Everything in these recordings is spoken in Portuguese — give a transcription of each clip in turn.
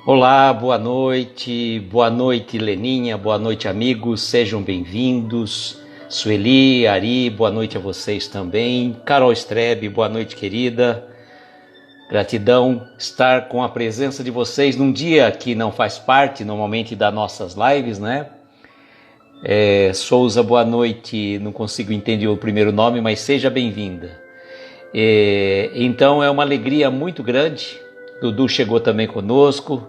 Olá, boa noite Leninha, boa noite amigos, sejam bem-vindos. Sueli, Ari, boa noite a vocês também. Carol Strebe, boa noite querida. Gratidão estar com a presença de vocês num dia que não faz parte normalmente das nossas lives, né? Souza, boa noite, não consigo entender o primeiro nome, mas seja bem-vinda. Então é uma alegria muito grande. Dudu chegou também conosco.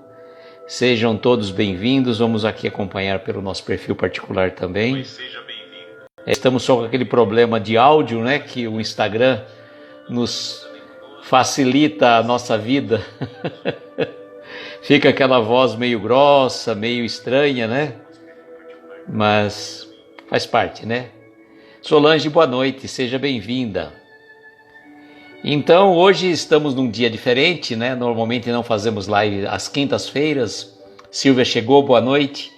Sejam todos bem-vindos. Vamos aqui acompanhar pelo nosso perfil particular também. Oi, seja bem-vindo. Estamos só com aquele problema de áudio, né? Que o Instagram nos facilita a nossa vida. Fica aquela voz meio grossa, meio estranha, né? Mas faz parte, né? Solange, boa noite, seja bem-vinda. Então, hoje estamos num dia diferente, né? Normalmente não fazemos live às quintas-feiras. Silvia chegou, boa noite.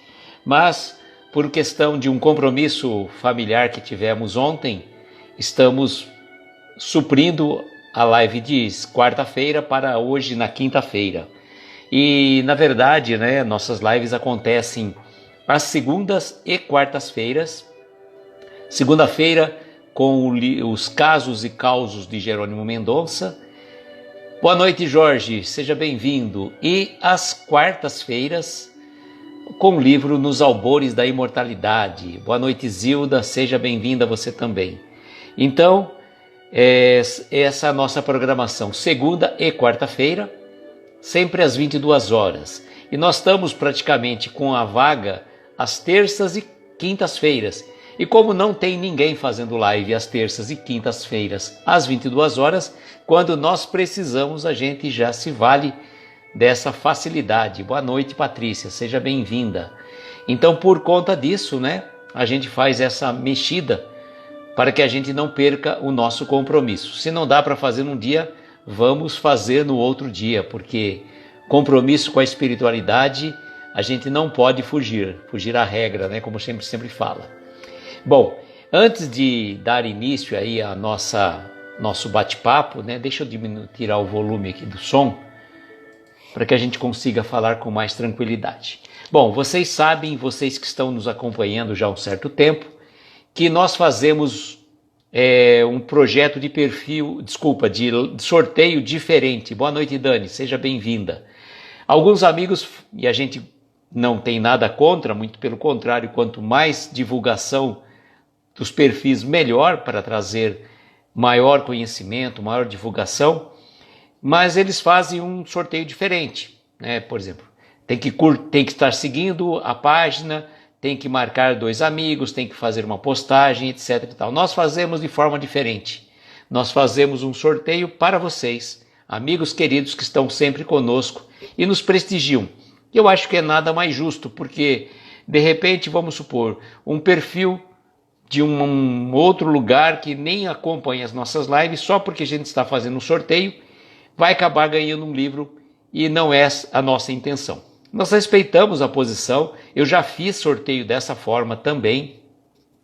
Mas, por questão de um compromisso familiar que tivemos ontem, estamos suprindo a live de quarta-feira para hoje, na quinta-feira. E, na verdade, né, nossas lives acontecem às segundas e quartas-feiras. Segunda-feira, com os casos e causos de Jerônimo Mendonça. Boa noite, Jorge, seja bem-vindo. E às quartas-feiras, com o livro Nos Albores da Imortalidade. Boa noite, Zilda, seja bem-vinda você também. Então, essa é a nossa programação, segunda e quarta-feira, sempre às 22 horas. E nós estamos praticamente com a vaga às terças e quintas-feiras. E como não tem ninguém fazendo live às terças e quintas-feiras às 22 horas, quando nós precisamos, a gente já se vale dessa facilidade. Boa noite, Patrícia, seja bem-vinda. Então, por conta disso, né, a gente faz essa mexida para que a gente não perca o nosso compromisso. Se não dá para fazer num dia, vamos fazer no outro dia, porque compromisso com a espiritualidade, a gente não pode fugir à regra, né, como sempre fala. Bom, antes de dar início aí a nosso bate-papo, né, deixa eu tirar o volume aqui do som, para que a gente consiga falar com mais tranquilidade. Bom, vocês sabem, vocês que estão nos acompanhando já há um certo tempo, que nós fazemos um projeto de de sorteio diferente. Boa noite, Dani, seja bem-vinda. Alguns amigos, e a gente não tem nada contra, muito pelo contrário, quanto mais divulgação dos perfis, melhor, para trazer maior conhecimento, maior divulgação, mas eles fazem um sorteio diferente, né? Por exemplo, tem que estar seguindo a página, tem que marcar 2 amigos, tem que fazer uma postagem, etc. e tal. Nós fazemos de forma diferente. Nós fazemos um sorteio para vocês, amigos queridos que estão sempre conosco e nos prestigiam. Eu acho que é nada mais justo, porque de repente, vamos supor, um perfil de um outro lugar que nem acompanha as nossas lives, só porque a gente está fazendo um sorteio, vai acabar ganhando um livro e não é a nossa intenção. Nós respeitamos a posição, eu já fiz sorteio dessa forma também,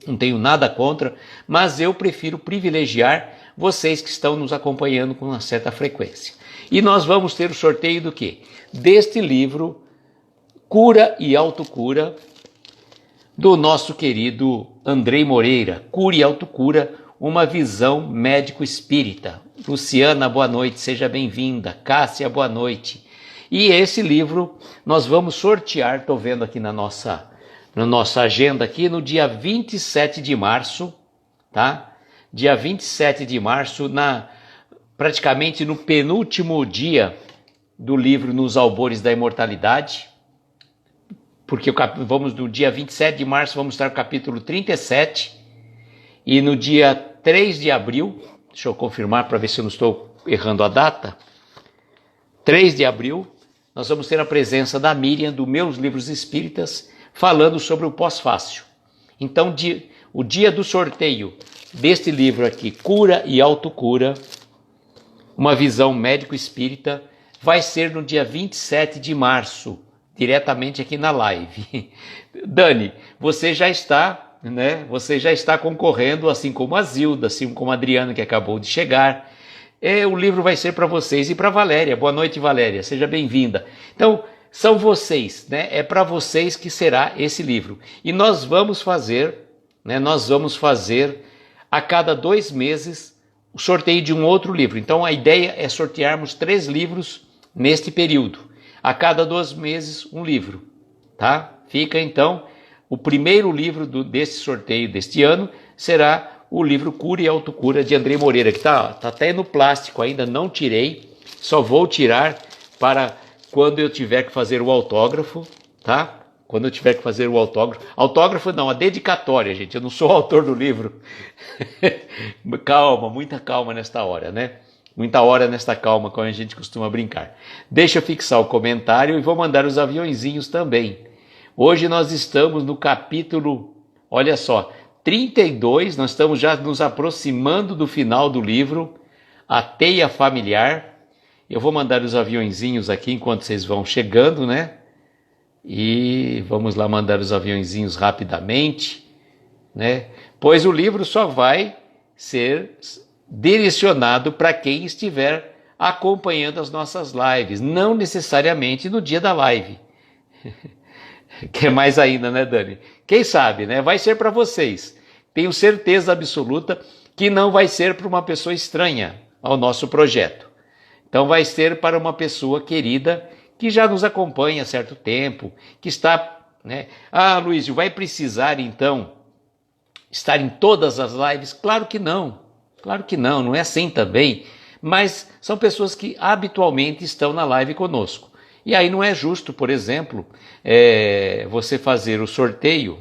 não tenho nada contra, mas eu prefiro privilegiar vocês que estão nos acompanhando com uma certa frequência. E nós vamos ter o sorteio do quê? Deste livro, Cura e Autocura, do nosso querido Andrei Moreira, Cura e Autocura, uma visão médico-espírita. Luciana, boa noite, seja bem-vinda. Cássia, boa noite. E esse livro nós vamos sortear, estou vendo aqui na nossa agenda aqui, no dia 27 de março, tá? Dia 27 de março, praticamente no penúltimo dia do livro Nos Albores da Imortalidade, porque vamos no dia 27 de março, vamos estar no capítulo 37, e no dia 3 de abril, deixa eu confirmar para ver se eu não estou errando a data, 3 de abril, nós vamos ter a presença da Miriam, do Meus Livros Espíritas, falando sobre o pós-fácil. Então, o dia do sorteio deste livro aqui, Cura e Autocura, uma visão médico-espírita, vai ser no dia 27 de março, diretamente aqui na live. Dani, você já está, né? Você já está concorrendo, assim como a Zilda, assim como a Adriana, que acabou de chegar. O livro vai ser para vocês e para a Valéria. Boa noite, Valéria, seja bem-vinda. Então, são vocês, né? É para vocês que será esse livro. E nós vamos fazer, né? Nós vamos fazer a cada 2 meses o sorteio de um outro livro. Então a ideia é sortearmos 3 livros neste período. A cada 2 meses um livro, tá? Fica então, o primeiro livro desse sorteio deste ano será o livro Cura e Autocura de Andrei Moreira, que tá até no plástico ainda, não tirei, só vou tirar para quando eu tiver que fazer o autógrafo, tá? Quando eu tiver que fazer o autógrafo. Autógrafo não, a dedicatória, gente. Eu não sou o autor do livro. Calma, muita calma nesta hora, né? Muita hora nesta calma, como a gente costuma brincar. Deixa eu fixar o comentário e vou mandar os aviõezinhos também. Hoje nós estamos no capítulo, olha só, 32. Nós estamos já nos aproximando do final do livro, A Teia Familiar. Eu vou mandar os aviõezinhos aqui enquanto vocês vão chegando, né? E vamos lá mandar os aviõezinhos rapidamente, né? Pois o livro só vai ser direcionado para quem estiver acompanhando as nossas lives, não necessariamente no dia da live. Quer mais ainda, né, Dani? Quem sabe, né? Vai ser para vocês. Tenho certeza absoluta que não vai ser para uma pessoa estranha ao nosso projeto. Então vai ser para uma pessoa querida que já nos acompanha há certo tempo, que está, né? Ah, Luísio, vai precisar então estar em todas as lives? Claro que não, não é assim também, mas são pessoas que habitualmente estão na live conosco. E aí não é justo, por exemplo, você fazer o sorteio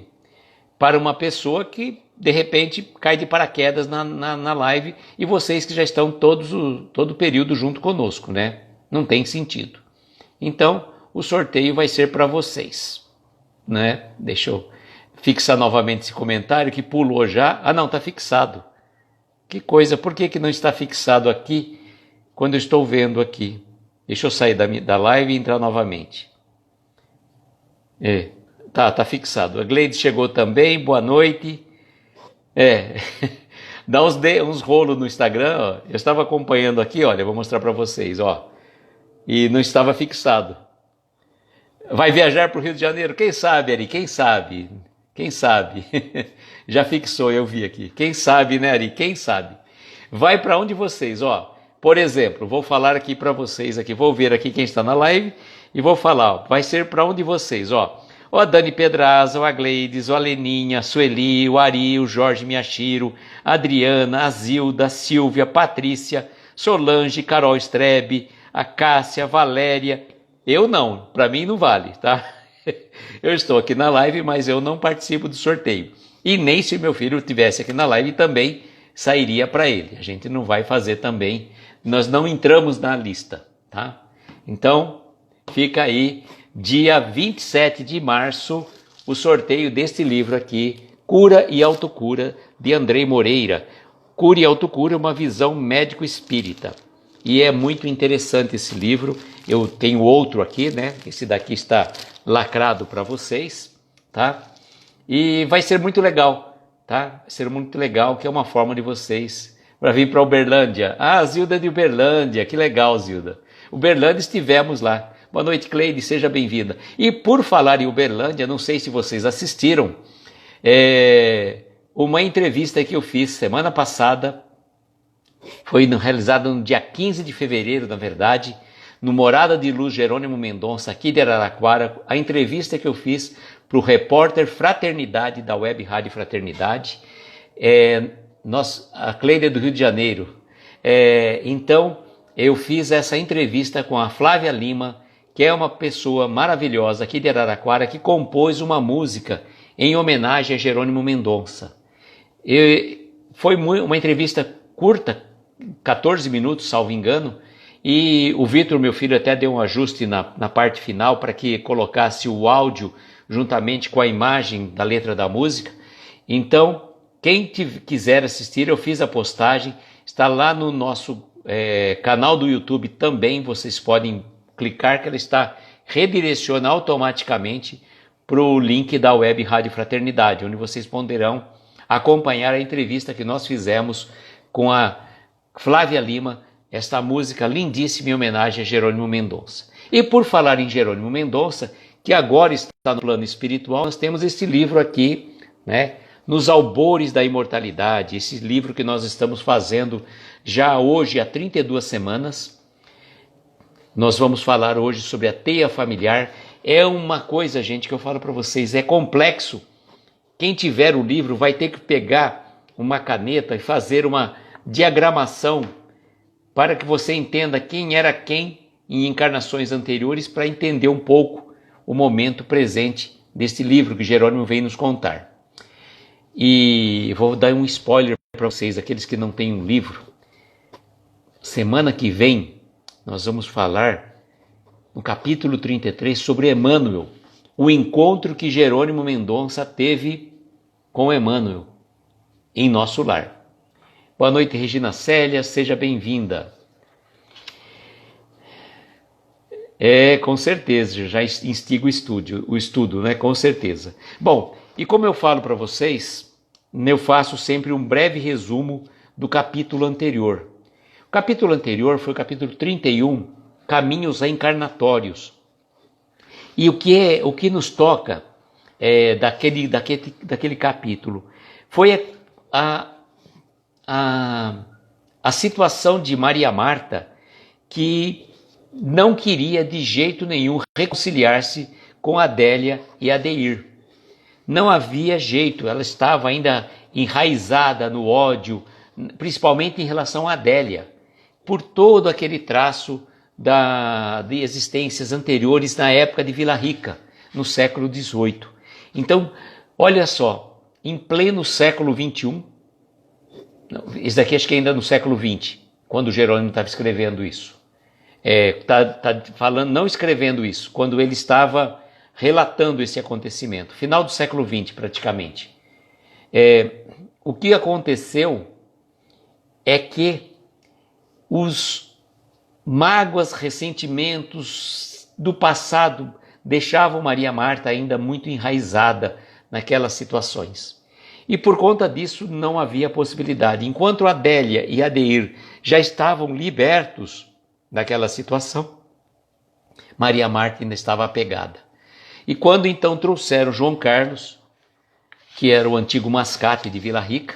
para uma pessoa que de repente cai de paraquedas na live e vocês que já estão todo o período junto conosco, né? Não tem sentido. Então, o sorteio vai ser para vocês, né? Deixa eu fixar novamente esse comentário que pulou já. Ah, não, está fixado. Que coisa, por que não está fixado aqui quando eu estou vendo aqui? Deixa eu sair da live e entrar novamente. Tá fixado. A Gleide chegou também, boa noite. Dá uns rolos no Instagram, ó. Eu estava acompanhando aqui, olha, vou mostrar para vocês, ó. E não estava fixado. Vai viajar para o Rio de Janeiro? Quem sabe, Ari? Quem sabe? Quem sabe? Já fixou, eu vi aqui. Quem sabe, né, Ari? Quem sabe? Vai para onde vocês, ó. Por exemplo, vou falar aqui para vocês aqui, vou ver aqui quem está na live e vou falar, ó. Vai ser para onde vocês, ó. Ó, a Dani Pedraza, o Agleides, o Aleninha, a Sueli, o Ari, o Jorge Miyashiro, a Adriana, a Zilda, a Silvia, a Patrícia, Solange, Carol Strebe, a Cássia, a Valéria. Eu não, para mim não vale, tá? Eu estou aqui na live, mas eu não participo do sorteio. E nem se meu filho estivesse aqui na live também sairia para ele. A gente não vai fazer também, nós não entramos na lista, tá? Então, fica aí, dia 27 de março, o sorteio deste livro aqui, Cura e Autocura, de Andrei Moreira. Cura e Autocura, uma visão médico-espírita. E é muito interessante esse livro. Eu tenho outro aqui, né? Esse daqui está lacrado para vocês, tá? E vai ser muito legal, tá? Vai ser muito legal, que é uma forma de vocês para vir para Uberlândia. Ah, Zilda de Uberlândia, que legal, Zilda. Uberlândia, estivemos lá. Boa noite, Cleide, seja bem-vinda. E por falar em Uberlândia, não sei se vocês assistiram, uma entrevista que eu fiz semana passada, foi realizada no dia 15 de fevereiro, na verdade, no Morada de Luz Jerônimo Mendonça, aqui de Araraquara, a entrevista que eu fiz para o repórter Fraternidade da Web Rádio Fraternidade, a Cleide é do Rio de Janeiro. Então, eu fiz essa entrevista com a Flávia Lima, que é uma pessoa maravilhosa aqui de Araraquara, que compôs uma música em homenagem a Jerônimo Mendonça. Foi uma entrevista curta, 14 minutos, salvo engano, e o Vitor, meu filho, até deu um ajuste na parte final para que colocasse o áudio juntamente com a imagem da letra da música. Então, quem quiser assistir, eu fiz a postagem, está lá no nosso canal do YouTube também, vocês podem clicar que ela está redireciona automaticamente para o link da Web Rádio Fraternidade, onde vocês poderão acompanhar a entrevista que nós fizemos com a Flávia Lima, esta música lindíssima em homenagem a Jerônimo Mendonça. E por falar em Jerônimo Mendonça, que agora está no plano espiritual, nós temos esse livro aqui, né? Nos Albores da Imortalidade, esse livro que nós estamos fazendo já hoje há 32 semanas. Nós vamos falar hoje sobre a teia familiar. É uma coisa, gente, que eu falo para vocês, é complexo. Quem tiver o livro vai ter que pegar uma caneta e fazer uma diagramação para que você entenda quem era quem em encarnações anteriores, para entender um pouco o momento presente desse livro que Jerônimo vem nos contar. E vou dar um spoiler para vocês, aqueles que não têm um livro. Semana que vem nós vamos falar no capítulo 33 sobre Emmanuel, o encontro que Jerônimo Mendonça teve com Emmanuel em nosso lar. Boa noite, Regina Célia, seja bem-vinda. Com certeza, já instiga o estudo, né? Com certeza. Bom, e como eu falo para vocês, eu faço sempre um breve resumo do capítulo anterior. O capítulo anterior foi o capítulo 31, Caminhos Reencarnatórios. E o que nos toca daquele capítulo foi a situação de Maria Marta, que não queria de jeito nenhum reconciliar-se com Adélia e Adeir. Não havia jeito, ela estava ainda enraizada no ódio, principalmente em relação a Adélia, por todo aquele traço de existências anteriores na época de Vila Rica, no século XVIII. Então, olha só, em pleno século XXI, esse daqui acho que ainda no século XX, quando Jerônimo estava escrevendo isso. Tá falando, não escrevendo isso, quando ele estava relatando esse acontecimento, final do século XX praticamente. O que aconteceu é que os mágoas, ressentimentos do passado deixavam Maria Marta ainda muito enraizada naquelas situações. E por conta disso não havia possibilidade. Enquanto Adélia e Adeir já estavam libertos daquela situação, Maria Marta ainda estava apegada. E quando então trouxeram João Carlos, que era o antigo mascate de Vila Rica,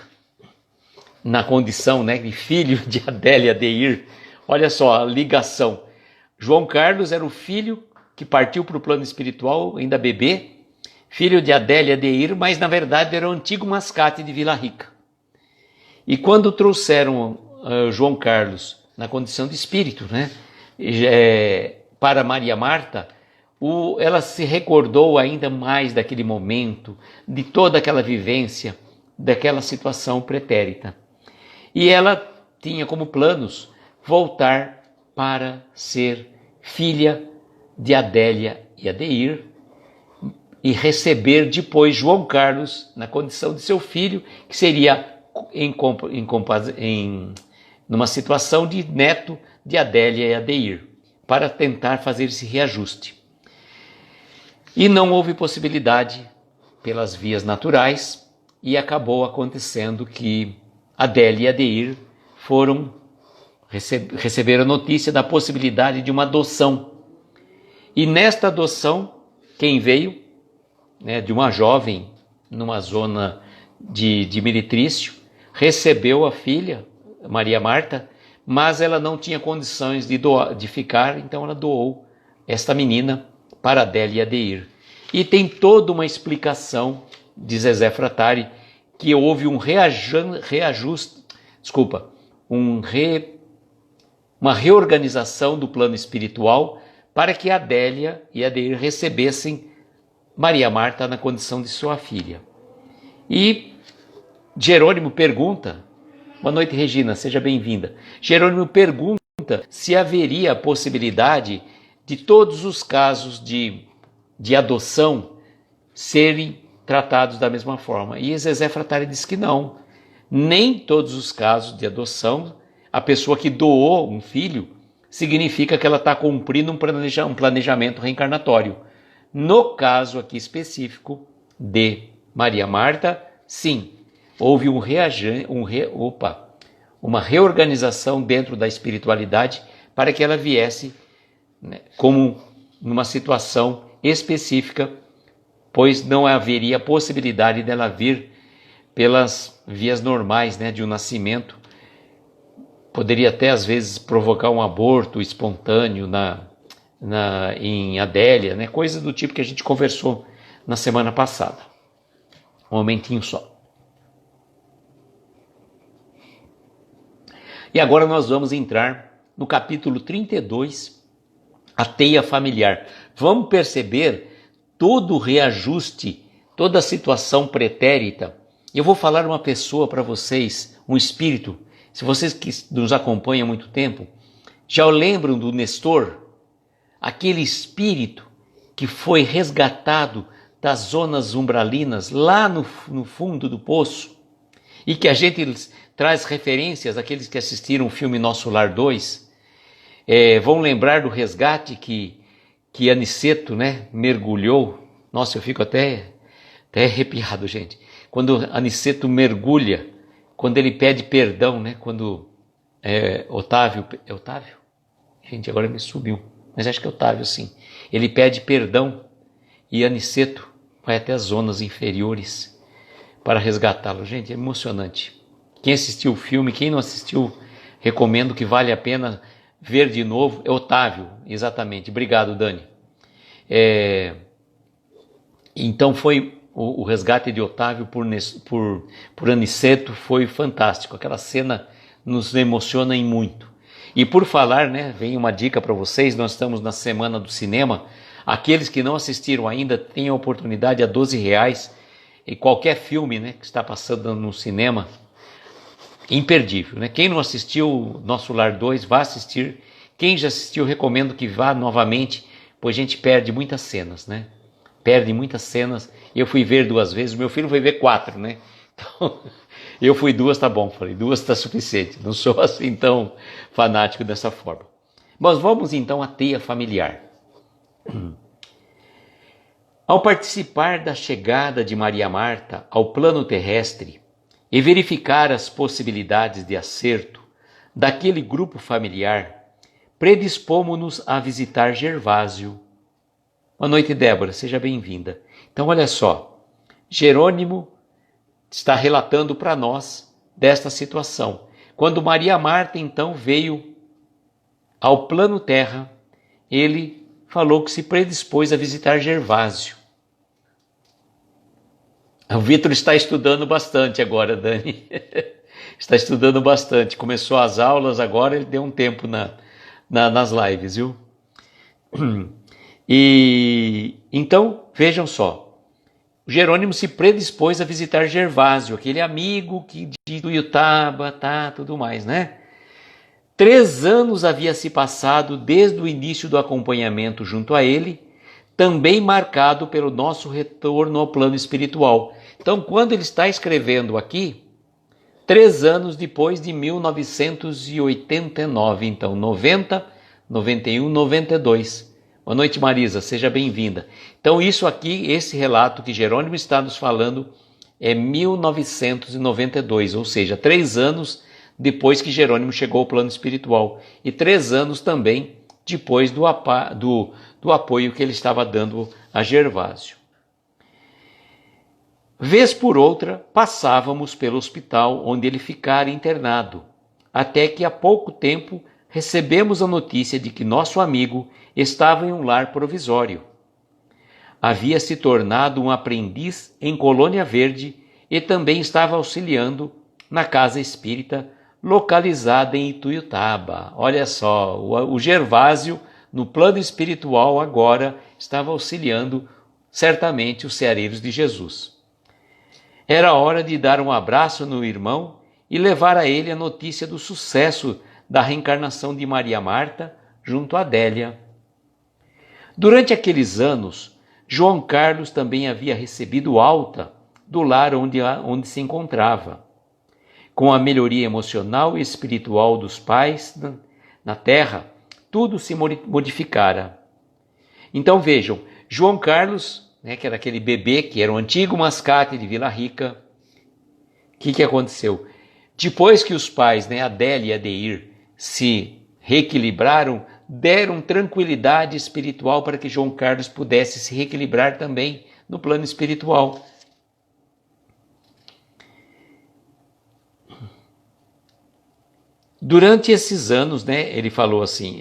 na condição, né, de filho de Adélia e Adeir, olha só a ligação. João Carlos era o filho que partiu para o plano espiritual, ainda bebê, filho de Adélia e Adeir, mas na verdade era o antigo mascate de Vila Rica. E quando trouxeram João Carlos na condição de espírito, né, para Maria Marta, ela se recordou ainda mais daquele momento, de toda aquela vivência, daquela situação pretérita. E ela tinha como planos voltar para ser filha de Adélia e Adeir e receber depois João Carlos na condição de seu filho, que seria numa situação de neto de Adélia e Adeir, para tentar fazer esse reajuste. E não houve possibilidade pelas vias naturais, e acabou acontecendo que Adélia e Adeir receberam a notícia da possibilidade de uma adoção. E nesta adoção, quem veio, né, de uma jovem numa zona de Meretrício, recebeu a filha, Maria Marta, mas ela não tinha condições de ficar, então ela doou esta menina para Adélia e Adeir. E tem toda uma explicação de Zezé Fratari, que houve uma reorganização do plano espiritual para que Adélia e Adeir recebessem Maria Marta na condição de sua filha. E Jerônimo pergunta, boa noite Regina, seja bem-vinda. Jerônimo pergunta se haveria a possibilidade de todos os casos de adoção serem tratados da mesma forma. E Zezé Fratari diz que não. Nem todos os casos de adoção, a pessoa que doou um filho, significa que ela está cumprindo um planejamento reencarnatório. No caso aqui específico de Maria Marta, sim, houve uma reorganização dentro da espiritualidade para que ela viesse, né, como numa situação específica, pois não haveria possibilidade dela vir pelas vias normais, né, de um nascimento. Poderia até às vezes provocar um aborto espontâneo em Adélia, né, coisas do tipo que a gente conversou na semana passada. Um momentinho só. E agora nós vamos entrar no capítulo 32, a teia familiar. Vamos perceber todo o reajuste, toda a situação pretérita. Eu vou falar uma pessoa para vocês, um espírito. Se vocês que nos acompanham há muito tempo, já lembram do Nestor? Aquele espírito que foi resgatado das zonas umbralinas, lá no fundo do poço, e que a gente traz referências, aqueles que assistiram o filme Nosso Lar 2, vão lembrar do resgate que Aniceto, né, mergulhou. Nossa, eu fico até arrepiado, gente. Quando Aniceto mergulha, quando ele pede perdão, né, quando Otávio? Gente, agora me subiu, mas acho que é Otávio, sim. Ele pede perdão e Aniceto vai até as zonas inferiores para resgatá-lo. Gente, é emocionante. Quem assistiu o filme, quem não assistiu, recomendo que vale a pena ver de novo. É Otávio, exatamente. Obrigado, Dani. Então foi o resgate de Otávio por Aniceto, foi fantástico. Aquela cena nos emociona em muito. E por falar, né, vem uma dica para vocês, nós estamos na Semana do Cinema. Aqueles que não assistiram ainda têm a oportunidade a R$12, e qualquer filme, né, que está passando no cinema, imperdível, né? Quem não assistiu Nosso Lar 2, vá assistir. Quem já assistiu, recomendo que vá novamente, pois a gente perde muitas cenas, né? Perde muitas cenas. Eu fui ver 2 vezes, meu filho foi ver 4, né? Então, eu fui 2, tá bom, falei, 2 tá suficiente. Não sou assim tão fanático dessa forma. Mas vamos então à teia familiar. Ao participar da chegada de Maria Marta ao plano terrestre e verificar as possibilidades de acerto daquele grupo familiar, predispomos-nos a visitar Gervásio. Boa noite, Débora, seja bem-vinda. Então, olha só, Jerônimo está relatando para nós desta situação. Quando Maria Marta, então, veio ao plano terra, ele falou que se predispôs a visitar Gervásio. O Vitor está estudando bastante agora, Dani. Está estudando bastante. Começou as aulas agora, ele deu um tempo nas lives, viu? E então, vejam só. O Jerônimo se predispôs a visitar Gervásio, aquele amigo de Tuiutaba, tudo mais, né? 3 anos havia se passado desde o início do acompanhamento junto a ele, também marcado pelo nosso retorno ao plano espiritual. Então, quando ele está escrevendo aqui, 3 anos depois de 1989, então 90, 91, 92. Boa noite, Marisa, seja bem-vinda. Então, isso aqui, esse relato que Jerônimo está nos falando, é 1992, ou seja, 3 anos depois que Jerônimo chegou ao plano espiritual, e 3 anos também depois do apoio que ele estava dando a Gervásio. Vez por outra, passávamos pelo hospital onde ele ficara internado, até que há pouco tempo recebemos a notícia de que nosso amigo estava em um lar provisório. Havia se tornado um aprendiz em Colônia Verde e também estava auxiliando na casa espírita localizada em Ituiutaba. Olha só, o Gervásio, no plano espiritual agora, estava auxiliando certamente os ceareiros de Jesus. Era hora de dar um abraço no irmão e levar a ele a notícia do sucesso da reencarnação de Maria Marta junto a Adélia. Durante aqueles anos, João Carlos também havia recebido alta do lar onde se encontrava. Com a melhoria emocional e espiritual dos pais na terra, tudo se modificara. Então vejam, João Carlos, né, que era aquele bebê que era o antigo mascate de Vila Rica, o que aconteceu? Depois que os pais, né, Adélia e Adeir, se reequilibraram, deram tranquilidade espiritual para que João Carlos pudesse se reequilibrar também no plano espiritual. Durante esses anos, né, ele falou assim,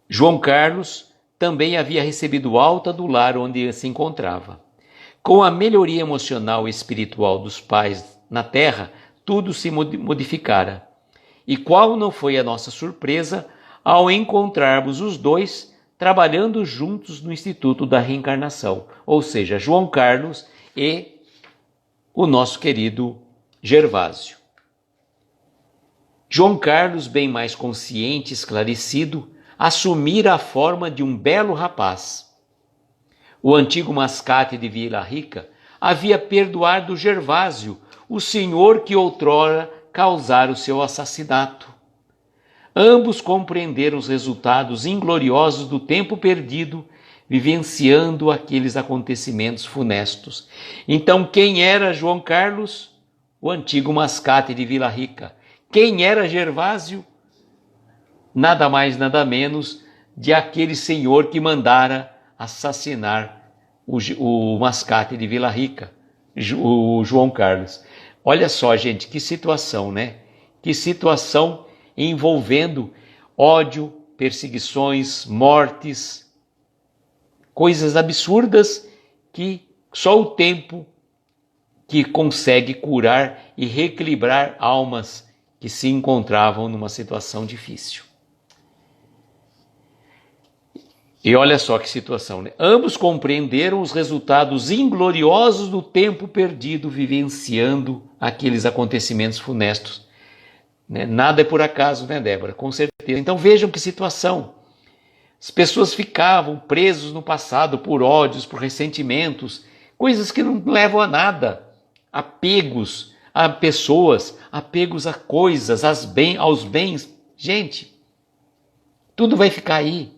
João Carlos também havia recebido alta do lar onde se encontrava. Com a melhoria emocional e espiritual dos pais na terra, tudo se modificara. E qual não foi a nossa surpresa ao encontrarmos os dois trabalhando juntos no Instituto da Reencarnação, ou seja, João Carlos e o nosso querido Gervásio. João Carlos, bem mais consciente e esclarecido, assumira a forma de um belo rapaz. O antigo mascate de Vila Rica havia perdoado Gervásio, o senhor que outrora causara o seu assassinato. Ambos compreenderam os resultados ingloriosos do tempo perdido, vivenciando aqueles acontecimentos funestos. Então, quem era João Carlos? O antigo mascate de Vila Rica. Quem era Gervásio? Nada mais, nada menos de aquele senhor que mandara assassinar o mascate de Vila Rica, o João Carlos. Olha só, gente, que situação, né? Que situação envolvendo ódio, perseguições, mortes, coisas absurdas que só o tempo que consegue curar e reequilibrar almas que se encontravam numa situação difícil. E olha só que situação, né? Ambos compreenderam os resultados ingloriosos do tempo perdido vivenciando aqueles acontecimentos funestos. Né? Nada é por acaso, né, Débora? Com certeza. Então vejam que situação. As pessoas ficavam presas no passado por ódios, por ressentimentos, coisas que não levam a nada. Apegos a pessoas, apegos a coisas, aos bens. Gente, tudo vai ficar aí.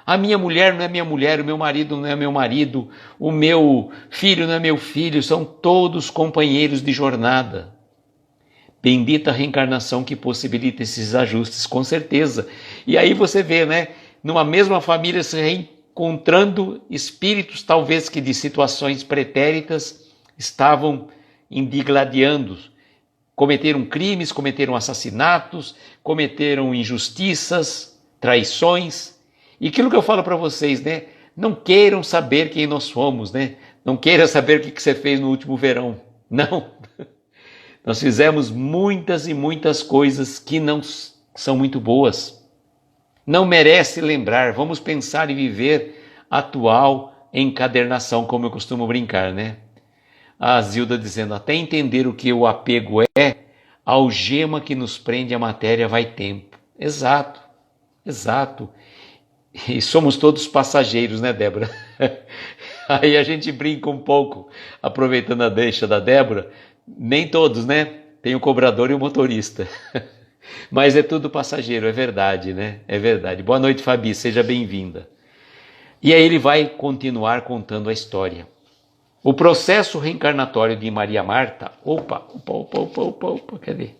A minha mulher não é minha mulher, o meu marido não é meu marido, o meu filho não é meu filho, são todos companheiros de jornada. Bendita a reencarnação que possibilita esses ajustes, com certeza. E aí você vê, né, numa mesma família se reencontrando espíritos, talvez que de situações pretéritas estavam indigladiando, cometeram crimes, cometeram assassinatos, cometeram injustiças, traições. E aquilo que eu falo para vocês, né? Não queiram saber quem nós somos, né? Não queiram saber o que você fez no último verão. Não. Nós fizemos muitas e muitas coisas que não são muito boas. Não merece lembrar. Vamos pensar e viver atual encadernação, como eu costumo brincar, né? A Zilda dizendo, até entender o que o apego é, a algema que nos prende à matéria vai tempo. Exato, exato. E somos todos passageiros, né, Débora? Aí a gente brinca um pouco, aproveitando a deixa da Débora. Nem todos, né? Tem o cobrador e o motorista. Mas é tudo passageiro, é verdade, né? É verdade. Boa noite, Fabi, seja bem-vinda. E aí ele vai continuar contando a história. O processo reencarnatório de Maria Marta... Opa, cadê?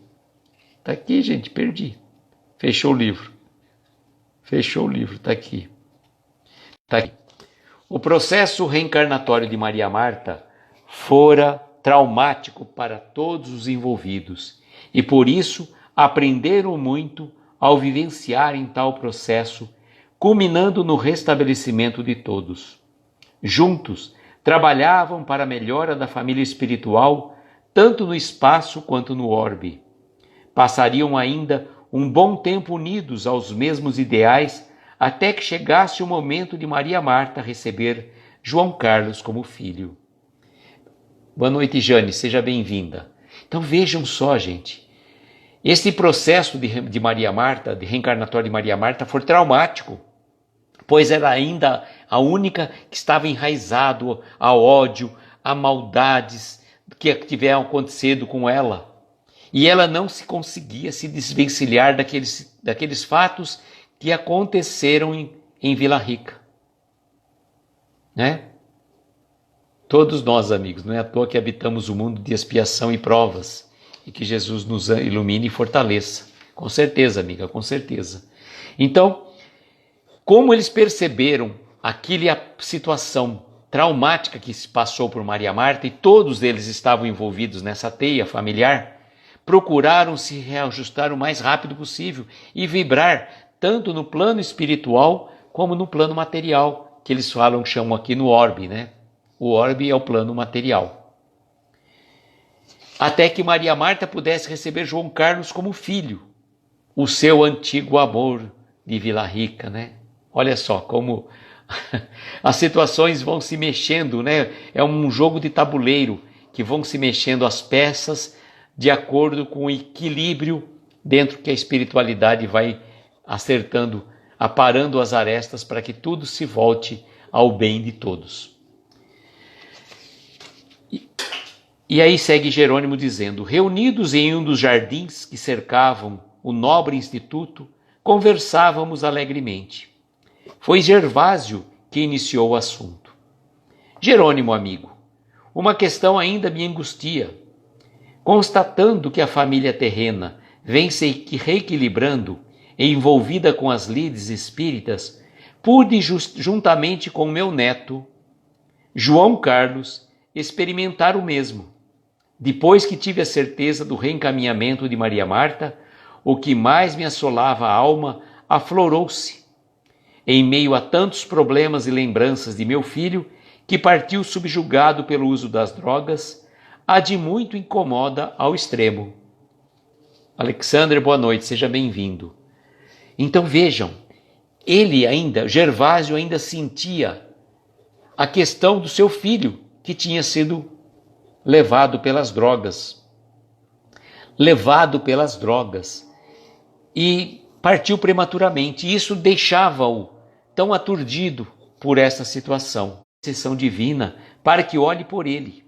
Tá aqui, gente, perdi. Fechou o livro. Tá aqui. O processo reencarnatório de Maria Marta fora traumático para todos os envolvidos e por isso aprenderam muito ao vivenciarem tal processo, culminando no restabelecimento de todos. Juntos, trabalhavam para a melhora da família espiritual, tanto no espaço quanto no orbe. Passariam ainda um bom tempo unidos aos mesmos ideais, até que chegasse o momento de Maria Marta receber João Carlos como filho. Boa noite, Jane, seja bem-vinda. Então vejam só, gente, esse processo de Maria Marta, de reencarnatório de Maria Marta, foi traumático, pois era ainda a única que estava enraizado a ódio, a maldades que tiveram acontecido com ela. E ela não se conseguia se desvencilhar daqueles fatos que aconteceram em Vila Rica. Né? Todos nós, amigos, não é à toa que habitamos o mundo de expiação e provas, e que Jesus nos ilumine e fortaleça. Com certeza, amiga, com certeza. Então, como eles perceberam aquela situação traumática que se passou por Maria Marta, e todos eles estavam envolvidos nessa teia familiar, procuraram se reajustar o mais rápido possível e vibrar tanto no plano espiritual como no plano material, que eles chamam aqui no orbe, né? O orbe é o plano material. Até que Maria Marta pudesse receber João Carlos como filho, o seu antigo amor de Vila Rica, né? Olha só como as situações vão se mexendo, né? É um jogo de tabuleiro que vão se mexendo as peças de acordo com o equilíbrio dentro que a espiritualidade vai acertando, aparando as arestas para que tudo se volte ao bem de todos. E aí segue Jerônimo dizendo: reunidos em um dos jardins que cercavam o nobre instituto, conversávamos alegremente. Foi Gervásio que iniciou o assunto. Jerônimo, amigo, uma questão ainda me angustia. Constatando que a família terrena vem se reequilibrando, envolvida com as lides espíritas, pude, juntamente com meu neto, João Carlos, experimentar o mesmo. Depois que tive a certeza do reencaminhamento de Maria Marta, o que mais me assolava a alma aflorou-se. Em meio a tantos problemas e lembranças de meu filho, que partiu subjugado pelo uso das drogas, a de muito incomoda ao extremo. Alexandre, boa noite, seja bem-vindo. Então vejam, Gervásio ainda sentia a questão do seu filho, que tinha sido levado pelas drogas. E partiu prematuramente. Isso deixava-o tão aturdido por essa situação. Sessão divina para que olhe por ele.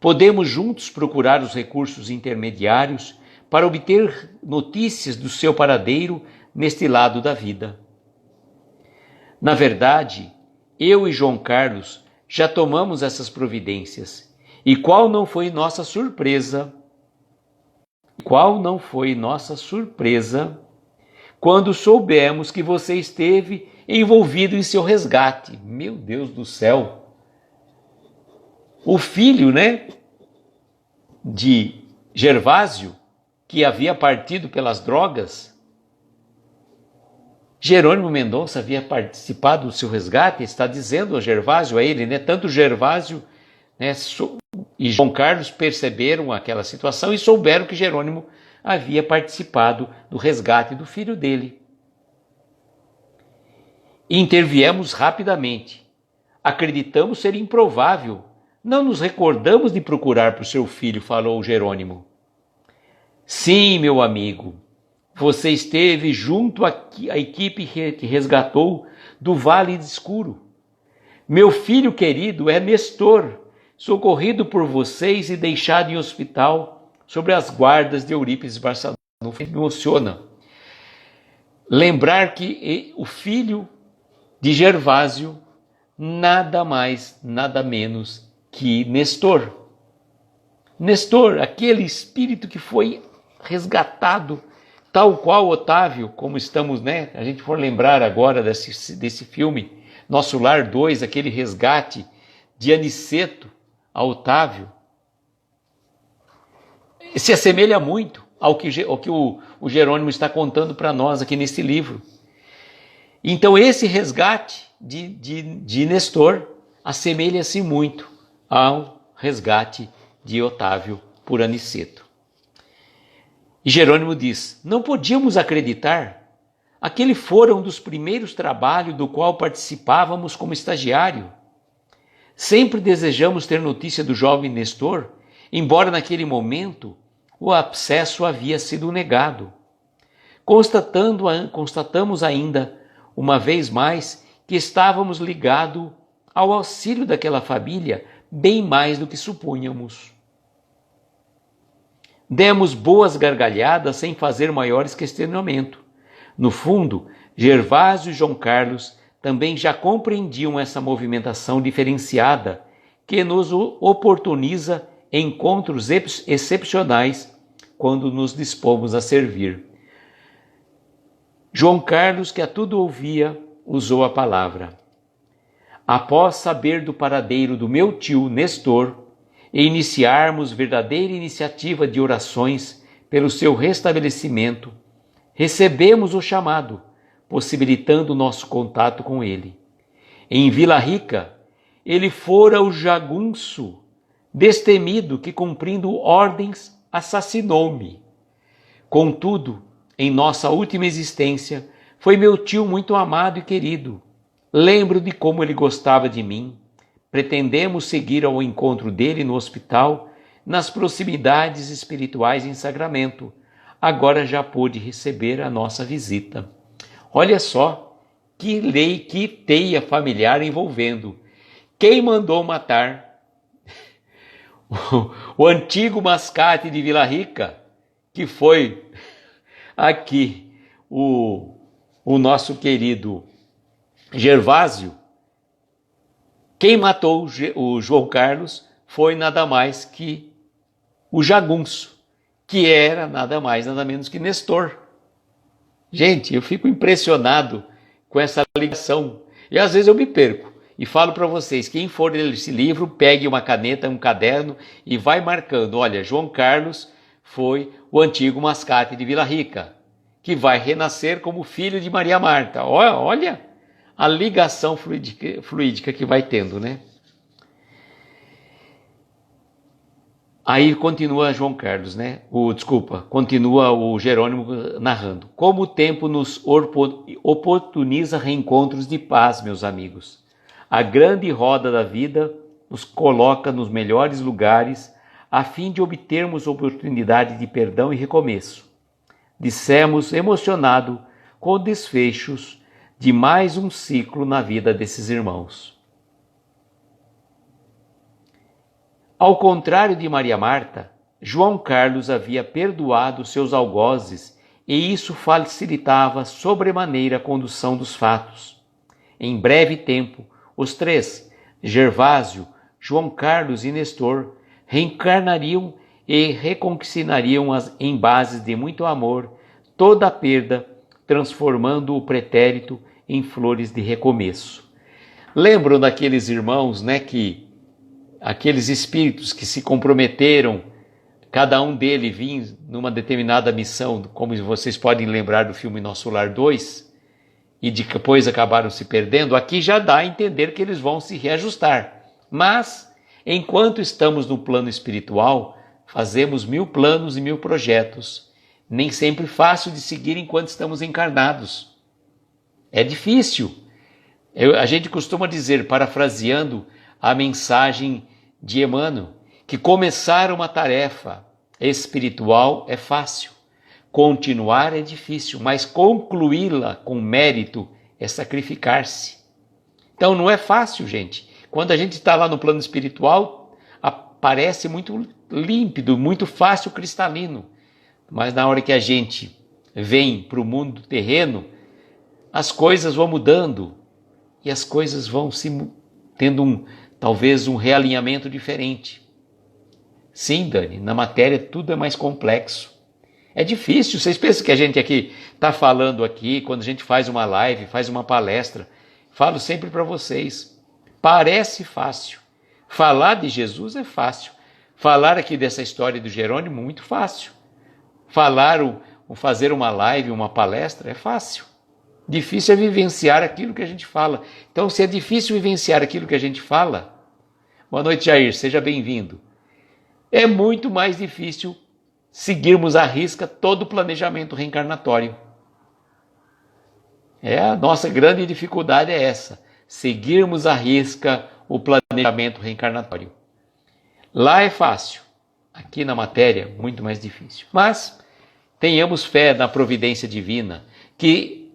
Podemos juntos procurar os recursos intermediários para obter notícias do seu paradeiro neste lado da vida. Na verdade, eu e João Carlos já tomamos essas providências. E qual não foi nossa surpresa quando soubemos que você esteve envolvido em seu resgate. Meu Deus do céu! O filho, né, de Gervásio, que havia partido pelas drogas, Jerônimo Mendonça havia participado do seu resgate, está dizendo a Gervásio, a ele, né, tanto Gervásio, né, e João Carlos perceberam aquela situação e souberam que Jerônimo havia participado do resgate do filho dele. Interviemos rapidamente. Acreditamos ser improvável. Não nos recordamos de procurar por seu filho, falou Jerônimo. Sim, meu amigo, você esteve junto à equipe que resgatou do Vale Escuro. Meu filho querido é Nestor, socorrido por vocês e deixado em hospital sobre as guardas de Eurípides Barçanufo. Me emociona lembrar que o filho de Gervásio, nada mais, nada menos que Nestor. Nestor, aquele espírito que foi resgatado, tal qual Otávio, como estamos, né? A gente for lembrar agora desse filme, Nosso Lar 2, aquele resgate de Aniceto a Otávio, se assemelha muito ao que o Jerônimo está contando para nós aqui nesse livro. Então esse resgate de Nestor assemelha-se muito ao resgate de Otávio por Aniceto. E Jerônimo diz: não podíamos acreditar. Aquele fora um dos primeiros trabalhos do qual participávamos como estagiário. Sempre desejamos ter notícia do jovem Nestor, embora naquele momento o acesso havia sido negado. Constatamos ainda, uma vez mais, que estávamos ligados ao auxílio daquela família bem mais do que supunhamos. Demos boas gargalhadas sem fazer maiores questionamentos. No fundo, Gervásio e João Carlos também já compreendiam essa movimentação diferenciada que nos oportuniza encontros excepcionais quando nos dispomos a servir. João Carlos, que a tudo ouvia, usou a palavra. Após saber do paradeiro do meu tio Nestor e iniciarmos verdadeira iniciativa de orações pelo seu restabelecimento, recebemos o chamado, possibilitando nosso contato com ele. Em Vila Rica, ele fora o jagunço destemido que, cumprindo ordens, assassinou-me. Contudo, em nossa última existência, foi meu tio muito amado e querido. Lembro de como ele gostava de mim. Pretendemos seguir ao encontro dele no hospital, nas proximidades espirituais em Sacramento. Agora já pôde receber a nossa visita. Olha só que lei, que teia familiar envolvendo. Quem mandou matar o antigo mascate de Vila Rica, que foi aqui o nosso querido Gervásio? Quem matou o João Carlos foi nada mais que o jagunço, que era nada mais, nada menos que Nestor. Gente, eu fico impressionado com essa ligação. E às vezes eu me perco. E falo para vocês, quem for ler esse livro, pegue uma caneta, um caderno e vai marcando. Olha, João Carlos foi o antigo mascate de Vila Rica, que vai renascer como filho de Maria Marta. Olha a ligação fluídica que vai tendo, né? Aí continua João Carlos, né? Continua o Jerônimo narrando. Como o tempo nos oportuniza reencontros de paz, meus amigos. A grande roda da vida nos coloca nos melhores lugares a fim de obtermos oportunidade de perdão e recomeço. Dissemos emocionado com desfechos de mais um ciclo na vida desses irmãos. Ao contrário de Maria Marta, João Carlos havia perdoado seus algozes e isso facilitava sobremaneira a condução dos fatos. Em breve tempo, os três, Gervásio, João Carlos e Nestor, reencarnariam e reconquistariam em bases de muito amor toda a perda, transformando o pretérito em flores de recomeço. Lembram daqueles irmãos, né, que aqueles espíritos que se comprometeram, cada um deles vinha numa determinada missão, como vocês podem lembrar do filme Nosso Lar 2, e depois acabaram se perdendo? Aqui já dá a entender que eles vão se reajustar. Mas, enquanto estamos no plano espiritual, fazemos 1000 planos e 1000 projetos. Nem sempre fácil de seguir enquanto estamos encarnados. É difícil. A gente costuma dizer, parafraseando a mensagem de Emmanuel, que começar uma tarefa espiritual é fácil. Continuar é difícil, mas concluí-la com mérito é sacrificar-se. Então não é fácil, gente. Quando a gente está lá no plano espiritual, parece muito límpido, muito fácil, cristalino. Mas na hora que a gente vem para o mundo terreno, as coisas vão mudando e as coisas vão tendo talvez um realinhamento diferente. Sim, Dani, na matéria tudo é mais complexo. É difícil. Vocês pensam que a gente aqui está falando aqui, quando a gente faz uma live, faz uma palestra, falo sempre para vocês, parece fácil. Falar de Jesus é fácil. Falar aqui dessa história do Jerônimo, muito fácil. Fazer uma live, uma palestra, é fácil. Difícil é vivenciar aquilo que a gente fala. Então, se é difícil vivenciar aquilo que a gente fala, boa noite, Jair, seja bem-vindo. É muito mais difícil seguirmos à risca todo o planejamento reencarnatório. A nossa grande dificuldade é essa, seguirmos à risca o planejamento reencarnatório. Lá é fácil, aqui na matéria muito mais difícil. Mas tenhamos fé na providência divina, que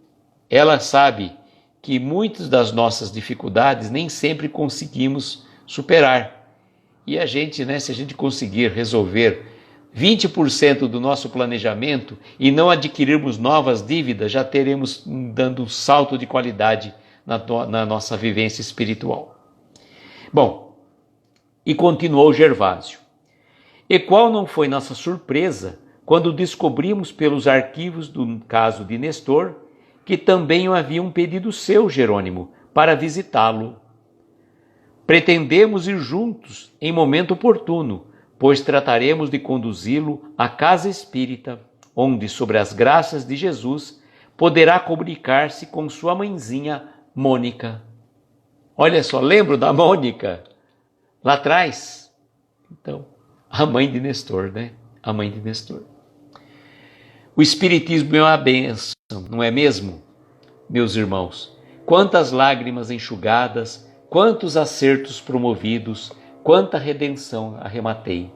ela sabe que muitas das nossas dificuldades nem sempre conseguimos superar. E a gente, se a gente conseguir resolver 20% do nosso planejamento e não adquirirmos novas dívidas, já teremos dando um salto de qualidade na nossa vivência espiritual. Bom, e continuou Gervásio. E qual não foi nossa surpresa quando descobrimos pelos arquivos do caso de Nestor que também havia um pedido seu, Jerônimo, para visitá-lo. Pretendemos ir juntos em momento oportuno, pois trataremos de conduzi-lo à casa espírita, onde, sobre as graças de Jesus, poderá comunicar-se com sua mãezinha Mônica. Olha só, lembro da Mônica? Lá atrás. Então, a mãe de Nestor, né? A mãe de Nestor. O Espiritismo é uma bênção, não é mesmo, meus irmãos? Quantas lágrimas enxugadas, quantos acertos promovidos, quanta redenção arrematei.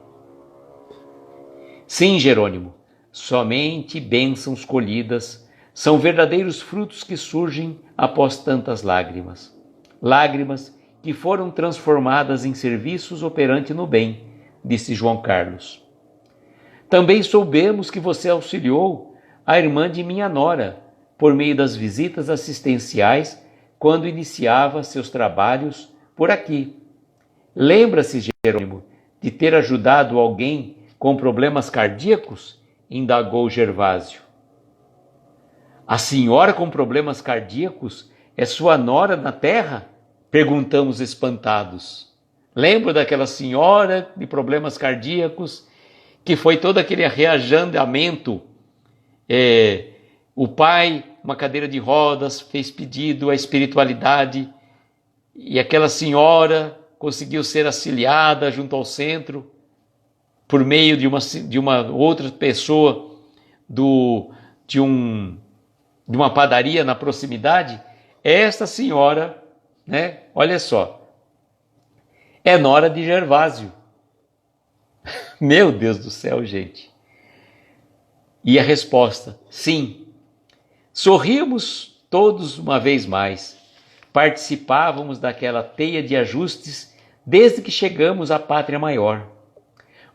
Sim, Jerônimo, somente bênçãos colhidas são verdadeiros frutos que surgem após tantas lágrimas. Lágrimas que foram transformadas em serviços operantes no bem, disse João Carlos. Também soubemos que você auxiliou a irmã de minha nora, por meio das visitas assistenciais, quando iniciava seus trabalhos por aqui. Lembra-se, Jerônimo, de ter ajudado alguém com problemas cardíacos? Indagou Gervásio. A senhora com problemas cardíacos é sua nora na terra? Perguntamos espantados. Lembro daquela senhora de problemas cardíacos que foi todo aquele reagendamento. O pai, uma cadeira de rodas, fez pedido à espiritualidade e aquela senhora conseguiu ser auxiliada junto ao centro por meio de uma outra pessoa de uma padaria na proximidade. Esta senhora, né? Olha só, é nora de Gervásio. Meu Deus do céu, gente. E a resposta, sim. Sorríamos todos uma vez mais. Participávamos daquela teia de ajustes desde que chegamos à pátria maior.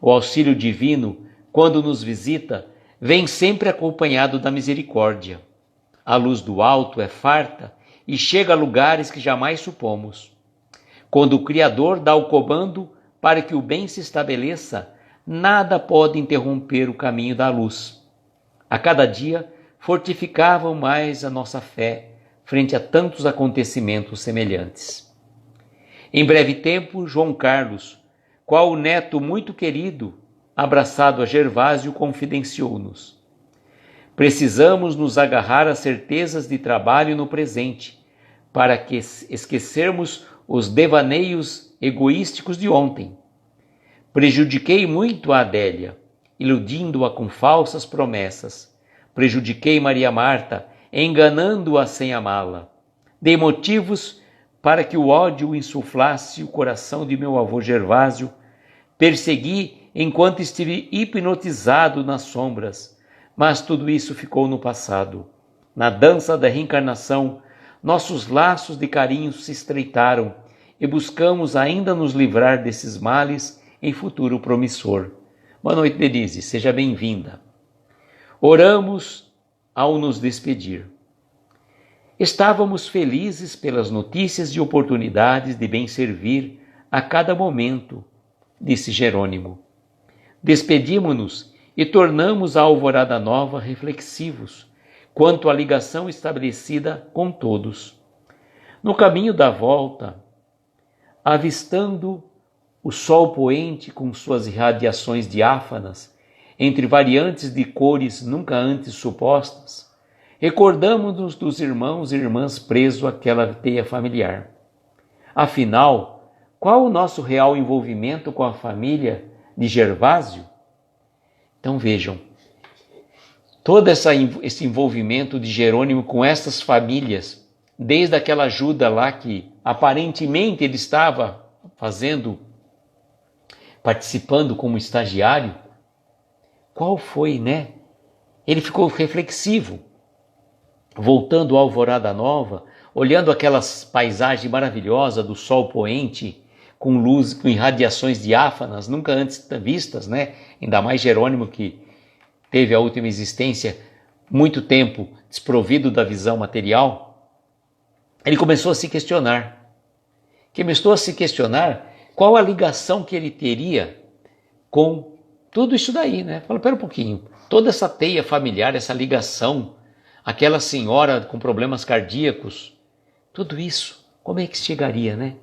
O auxílio divino, quando nos visita, vem sempre acompanhado da misericórdia. A luz do alto é farta e chega a lugares que jamais supomos. Quando o Criador dá o comando para que o bem se estabeleça, nada pode interromper o caminho da luz. A cada dia, fortificavam mais a nossa fé frente a tantos acontecimentos semelhantes. Em breve tempo, João Carlos, qual o neto muito querido, abraçado a Gervásio, confidenciou-nos: precisamos nos agarrar às certezas de trabalho no presente, para que esquecermos os devaneios egoísticos de ontem. Prejudiquei muito a Adélia, iludindo-a com falsas promessas. Prejudiquei Maria Marta, enganando-a sem amá-la. Dei motivos para que o ódio insuflasse o coração de meu avô Gervásio. Persegui enquanto estive hipnotizado nas sombras, mas tudo isso ficou no passado. Na dança da reencarnação, nossos laços de carinho se estreitaram e buscamos ainda nos livrar desses males em futuro promissor. Boa noite, Denise, seja bem-vinda. Oramos ao nos despedir. Estávamos felizes pelas notícias e oportunidades de bem servir a cada momento, disse Jerônimo. Despedimos-nos e tornamos a Alvorada Nova reflexivos quanto à ligação estabelecida com todos. No caminho da volta, avistando o sol poente com suas irradiações diáfanas, entre variantes de cores nunca antes supostas, recordamos-nos dos irmãos e irmãs presos àquela teia familiar. Afinal, qual o nosso real envolvimento com a família de Gervásio? Então vejam, todo esse envolvimento de Jerônimo com essas famílias, desde aquela ajuda lá que aparentemente ele estava participando como estagiário, qual foi, né? Ele ficou reflexivo, voltando à Alvorada Nova, olhando aquelas paisagens maravilhosas do sol poente, com luz, com irradiações diáfanas, nunca antes vistas, né? Ainda mais Jerônimo, que teve a última existência muito tempo desprovido da visão material. Ele começou a se questionar. Qual a ligação que ele teria com tudo isso daí, né? Fala, pera um pouquinho, toda essa teia familiar, essa ligação aquela senhora com problemas cardíacos, tudo isso, como é que chegaria, né?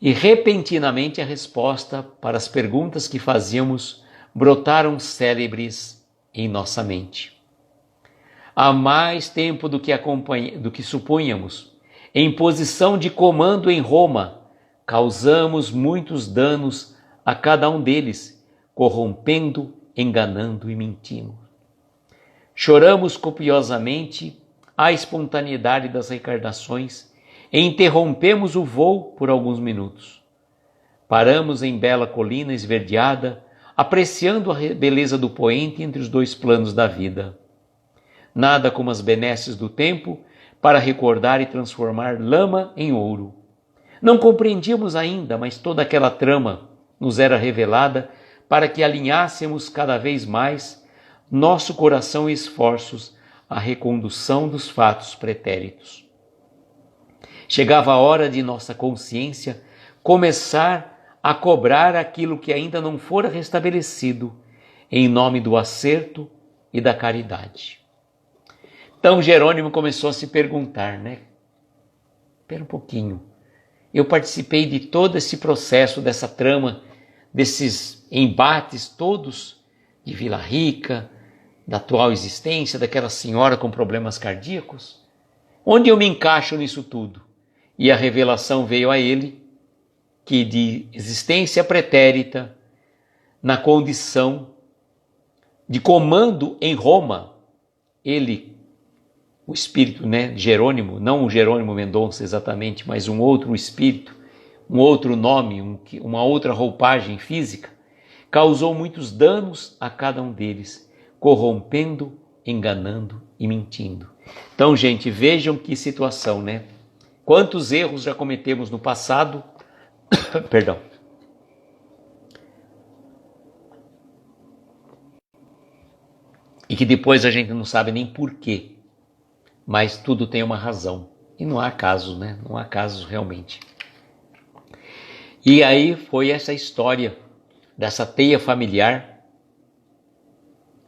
E repentinamente a resposta para as perguntas que fazíamos brotaram célebres em nossa mente. Há mais tempo do que supunhamos, em posição de comando em Roma, causamos muitos danos a cada um deles, corrompendo, enganando e mentindo. Choramos copiosamente a espontaneidade das reencarnações e interrompemos o voo por alguns minutos. Paramos em bela colina esverdeada, apreciando a beleza do poente entre os dois planos da vida. Nada como as benesses do tempo para recordar e transformar lama em ouro. Não compreendíamos ainda, mas toda aquela trama nos era revelada para que alinhássemos cada vez mais nosso coração e esforços à recondução dos fatos pretéritos. Chegava a hora de nossa consciência começar a cobrar aquilo que ainda não fora restabelecido, em nome do acerto e da caridade. Então Jerônimo começou a se perguntar, né? Espera um pouquinho. Eu participei de todo esse processo, dessa trama, desses embates todos de Vila Rica, da atual existência, daquela senhora com problemas cardíacos. Onde eu me encaixo nisso tudo? E a revelação veio a ele que de existência pretérita, na condição de comando em Roma, ele, o espírito, né, Jerônimo, não o Jerônimo Mendonça exatamente, mas um outro espírito, um outro nome, uma outra roupagem física, causou muitos danos a cada um deles, corrompendo, enganando e mentindo. Então, gente, vejam que situação, né? Quantos erros já cometemos no passado, perdão, e que depois a gente não sabe nem porquê, mas tudo tem uma razão. E não há casos, né? Não há casos realmente. E aí foi essa história dessa teia familiar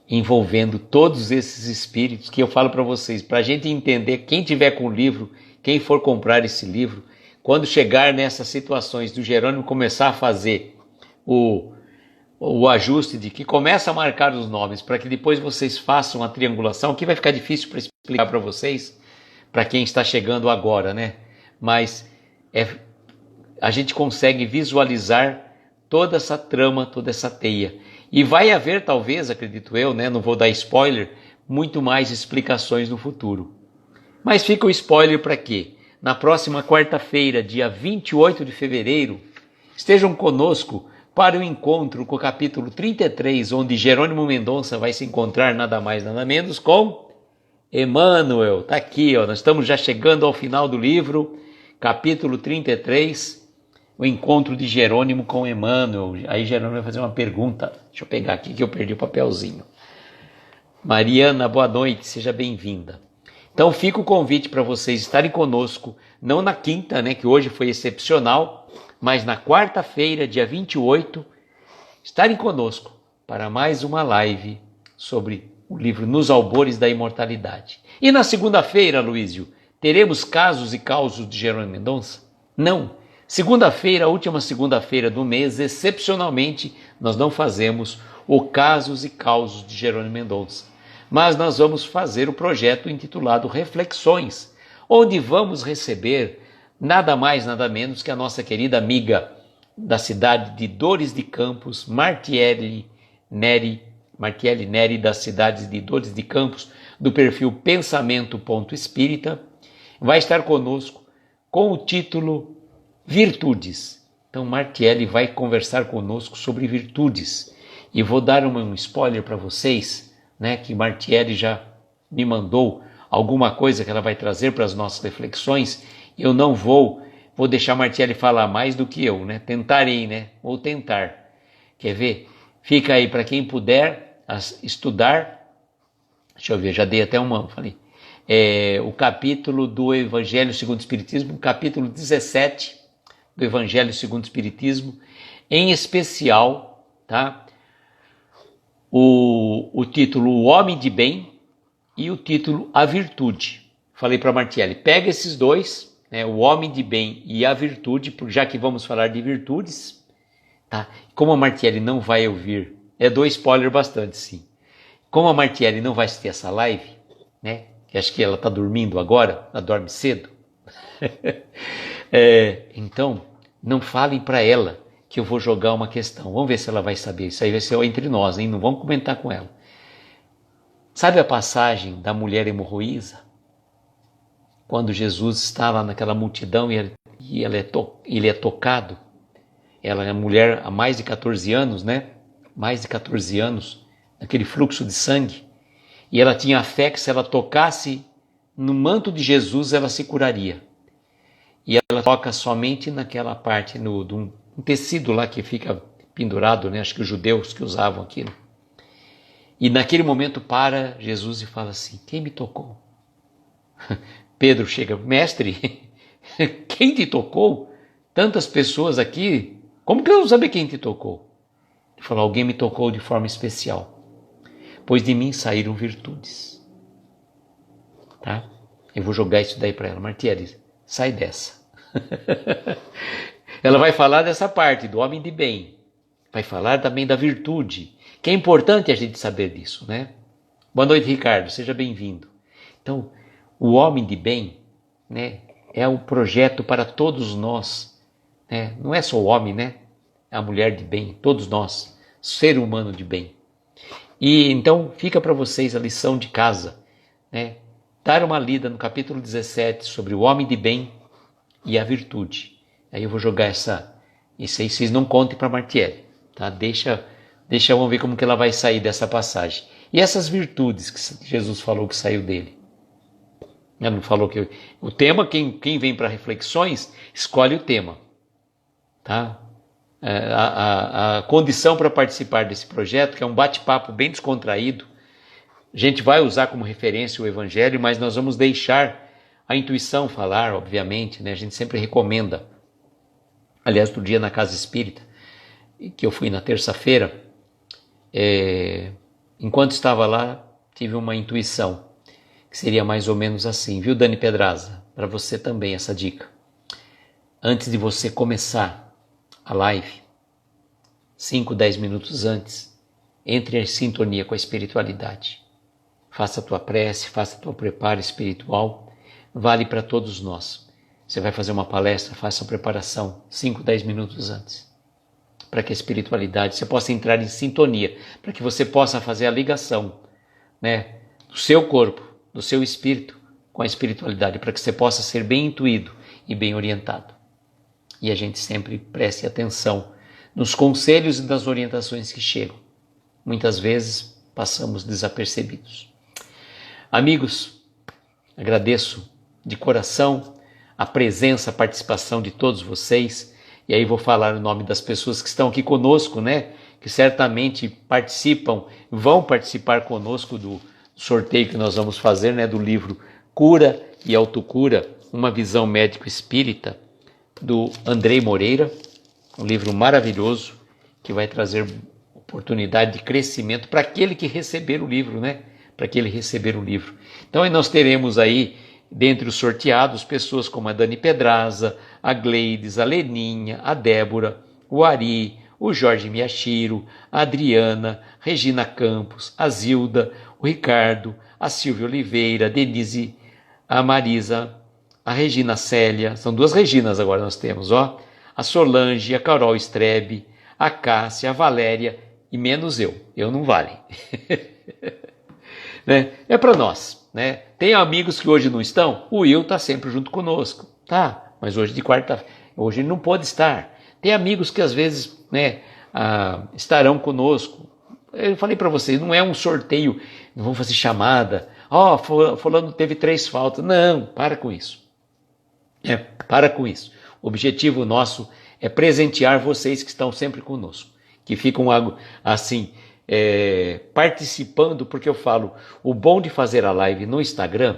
envolvendo todos esses espíritos que eu falo para vocês, para a gente entender, quem tiver com o livro, quem for comprar esse livro, quando chegar nessas situações do Jerônimo começar a fazer o ajuste de que começa a marcar os nomes, para que depois vocês façam a triangulação, que vai ficar difícil para explicar para vocês, para quem está chegando agora, né? Mas a gente consegue visualizar toda essa trama, toda essa teia. E vai haver, talvez, acredito eu, né? Não vou dar spoiler, muito mais explicações no futuro. Mas fica o spoiler para quê? Na próxima quarta-feira, dia 28 de fevereiro, estejam conosco para o encontro com o capítulo 33, onde Jerônimo Mendonça vai se encontrar nada mais, nada menos com Emmanuel. Está aqui, ó, nós estamos já chegando ao final do livro, capítulo 33, o encontro de Jerônimo com Emmanuel. Aí Jerônimo vai fazer uma pergunta. Deixa eu pegar aqui que eu perdi o papelzinho. Mariana, boa noite, seja bem-vinda. Então fica o convite para vocês estarem conosco, não na quinta, né, que hoje foi excepcional, mas na quarta-feira, dia 28, estarem conosco para mais uma live sobre o livro Nos Albores da Imortalidade. E na segunda-feira, Luísio, teremos casos e causos de Jerônimo Mendonça? Não. Segunda-feira, a última segunda-feira do mês, excepcionalmente, nós não fazemos o casos e causos de Jerônimo Mendonça. Mas nós vamos fazer o projeto intitulado Reflexões, onde vamos receber nada mais, nada menos que a nossa querida amiga da cidade de Dores de Campos, Martiele Neri, das cidades de Dores de Campos, do perfil Pensamento.espírita, vai estar conosco com o título Virtudes. Então Martiele vai conversar conosco sobre virtudes. E vou dar um spoiler para vocês, né, que Martiele já me mandou alguma coisa que ela vai trazer para as nossas reflexões. Eu não vou deixar Martiele falar mais do que eu, né? Tentarei, né? Vou tentar. Quer ver? Fica aí para quem puder estudar. Deixa eu ver, já dei até uma, falei. O capítulo do Evangelho segundo o Espiritismo, capítulo 17 do Evangelho segundo o Espiritismo, em especial, tá? O título O Homem de Bem, e o título A Virtude. Falei para Martielli, pega esses dois, né, o homem de bem e a virtude, já que vamos falar de virtudes, tá? Como a Martielli não vai ouvir, dou spoiler bastante, sim. Como a Martielli não vai assistir essa live, né, que acho que ela está dormindo agora, ela dorme cedo, então não falem para ela que eu vou jogar uma questão. Vamos ver se ela vai saber. Isso aí vai ser entre nós, hein? Não vamos comentar com ela. Sabe a passagem da mulher hemorroísa? Quando Jesus está lá naquela multidão e ele é tocado. Ela é mulher há mais de 14 anos, né? Mais de 14 anos, naquele fluxo de sangue. E ela tinha a fé que se ela tocasse no manto de Jesus, ela se curaria. E ela toca somente naquela parte, de um tecido lá que fica pendurado, né? Acho que os judeus que usavam aquilo. E naquele momento para Jesus e fala assim, quem me tocou? Pedro chega, mestre, quem te tocou? Tantas pessoas aqui, como que eu vou saber quem te tocou? Ele falou, alguém me tocou de forma especial, pois de mim saíram virtudes. Tá? Eu vou jogar isso daí para ela, Martielli, sai dessa. Ela vai falar dessa parte do homem de bem, vai falar também da virtude, que é importante a gente saber disso, né? Boa noite, Ricardo, seja bem-vindo. Então, o homem de bem, né, é um projeto para todos nós, né? Não é só o homem, né? É a mulher de bem, todos nós, ser humano de bem. E então fica para vocês a lição de casa, né? Dar uma lida no capítulo 17 sobre o homem de bem e a virtude. Aí eu vou jogar isso aí, vocês não contem para Martielli, tá? Deixa, vamos ver como que ela vai sair dessa passagem. E essas virtudes que Jesus falou que saiu dele. Ela não falou que o tema, quem vem para reflexões, escolhe o tema, tá? A condição para participar desse projeto, que é um bate-papo bem descontraído, a gente vai usar como referência o Evangelho, mas nós vamos deixar a intuição falar, obviamente, né? A gente sempre recomenda. Aliás, do dia na Casa Espírita, que eu fui na terça-feira, enquanto estava lá, tive uma intuição, que seria mais ou menos assim, viu, Dani Pedraza? Para você também essa dica. Antes de você começar a live, 5, 10 minutos antes, entre em sintonia com a espiritualidade. Faça a tua prece, faça a tua preparo espiritual, vale para todos nós. Você vai fazer uma palestra, faça a preparação 5, 10 minutos antes, para que a espiritualidade, você possa entrar em sintonia, para que você possa fazer a ligação, né, do seu corpo, do seu espírito com a espiritualidade, para que você possa ser bem intuído e bem orientado. E a gente sempre preste atenção nos conselhos e nas orientações que chegam. Muitas vezes passamos desapercebidos. Amigos, agradeço de coração a presença, a participação de todos vocês. E aí vou falar o nome das pessoas que estão aqui conosco, né? Que certamente vão participar conosco do sorteio que nós vamos fazer, né? Do livro Cura e Autocura, uma visão médico-espírita, do Andrei Moreira. Um livro maravilhoso que vai trazer oportunidade de crescimento para aquele que receber o livro, né? Para aquele receber o livro. Então aí nós teremos aí, dentre os sorteados, pessoas como a Dani Pedraza, a Gleides, a Leninha, a Débora, o Ari, o Jorge Miyashiro, a Adriana, Regina Campos, a Zilda, o Ricardo, a Silvia Oliveira, a Denise, a Marisa, a Regina Célia, são 2 Reginas agora nós temos, ó, a Solange, a Carol Strebe, a Cássia, a Valéria e menos eu não vale. Né? É para nós, né? Tem amigos que hoje não estão, o Will está sempre junto conosco, tá? Mas hoje de quarta, hoje ele não pode estar. Tem amigos que às vezes, né, estarão conosco. Eu falei para vocês, não é um sorteio, não vamos fazer chamada, fulano teve 3 faltas. Não, para com isso. Para com isso. O objetivo nosso é presentear vocês que estão sempre conosco, que ficam assim, participando, porque eu falo, o bom de fazer a live no Instagram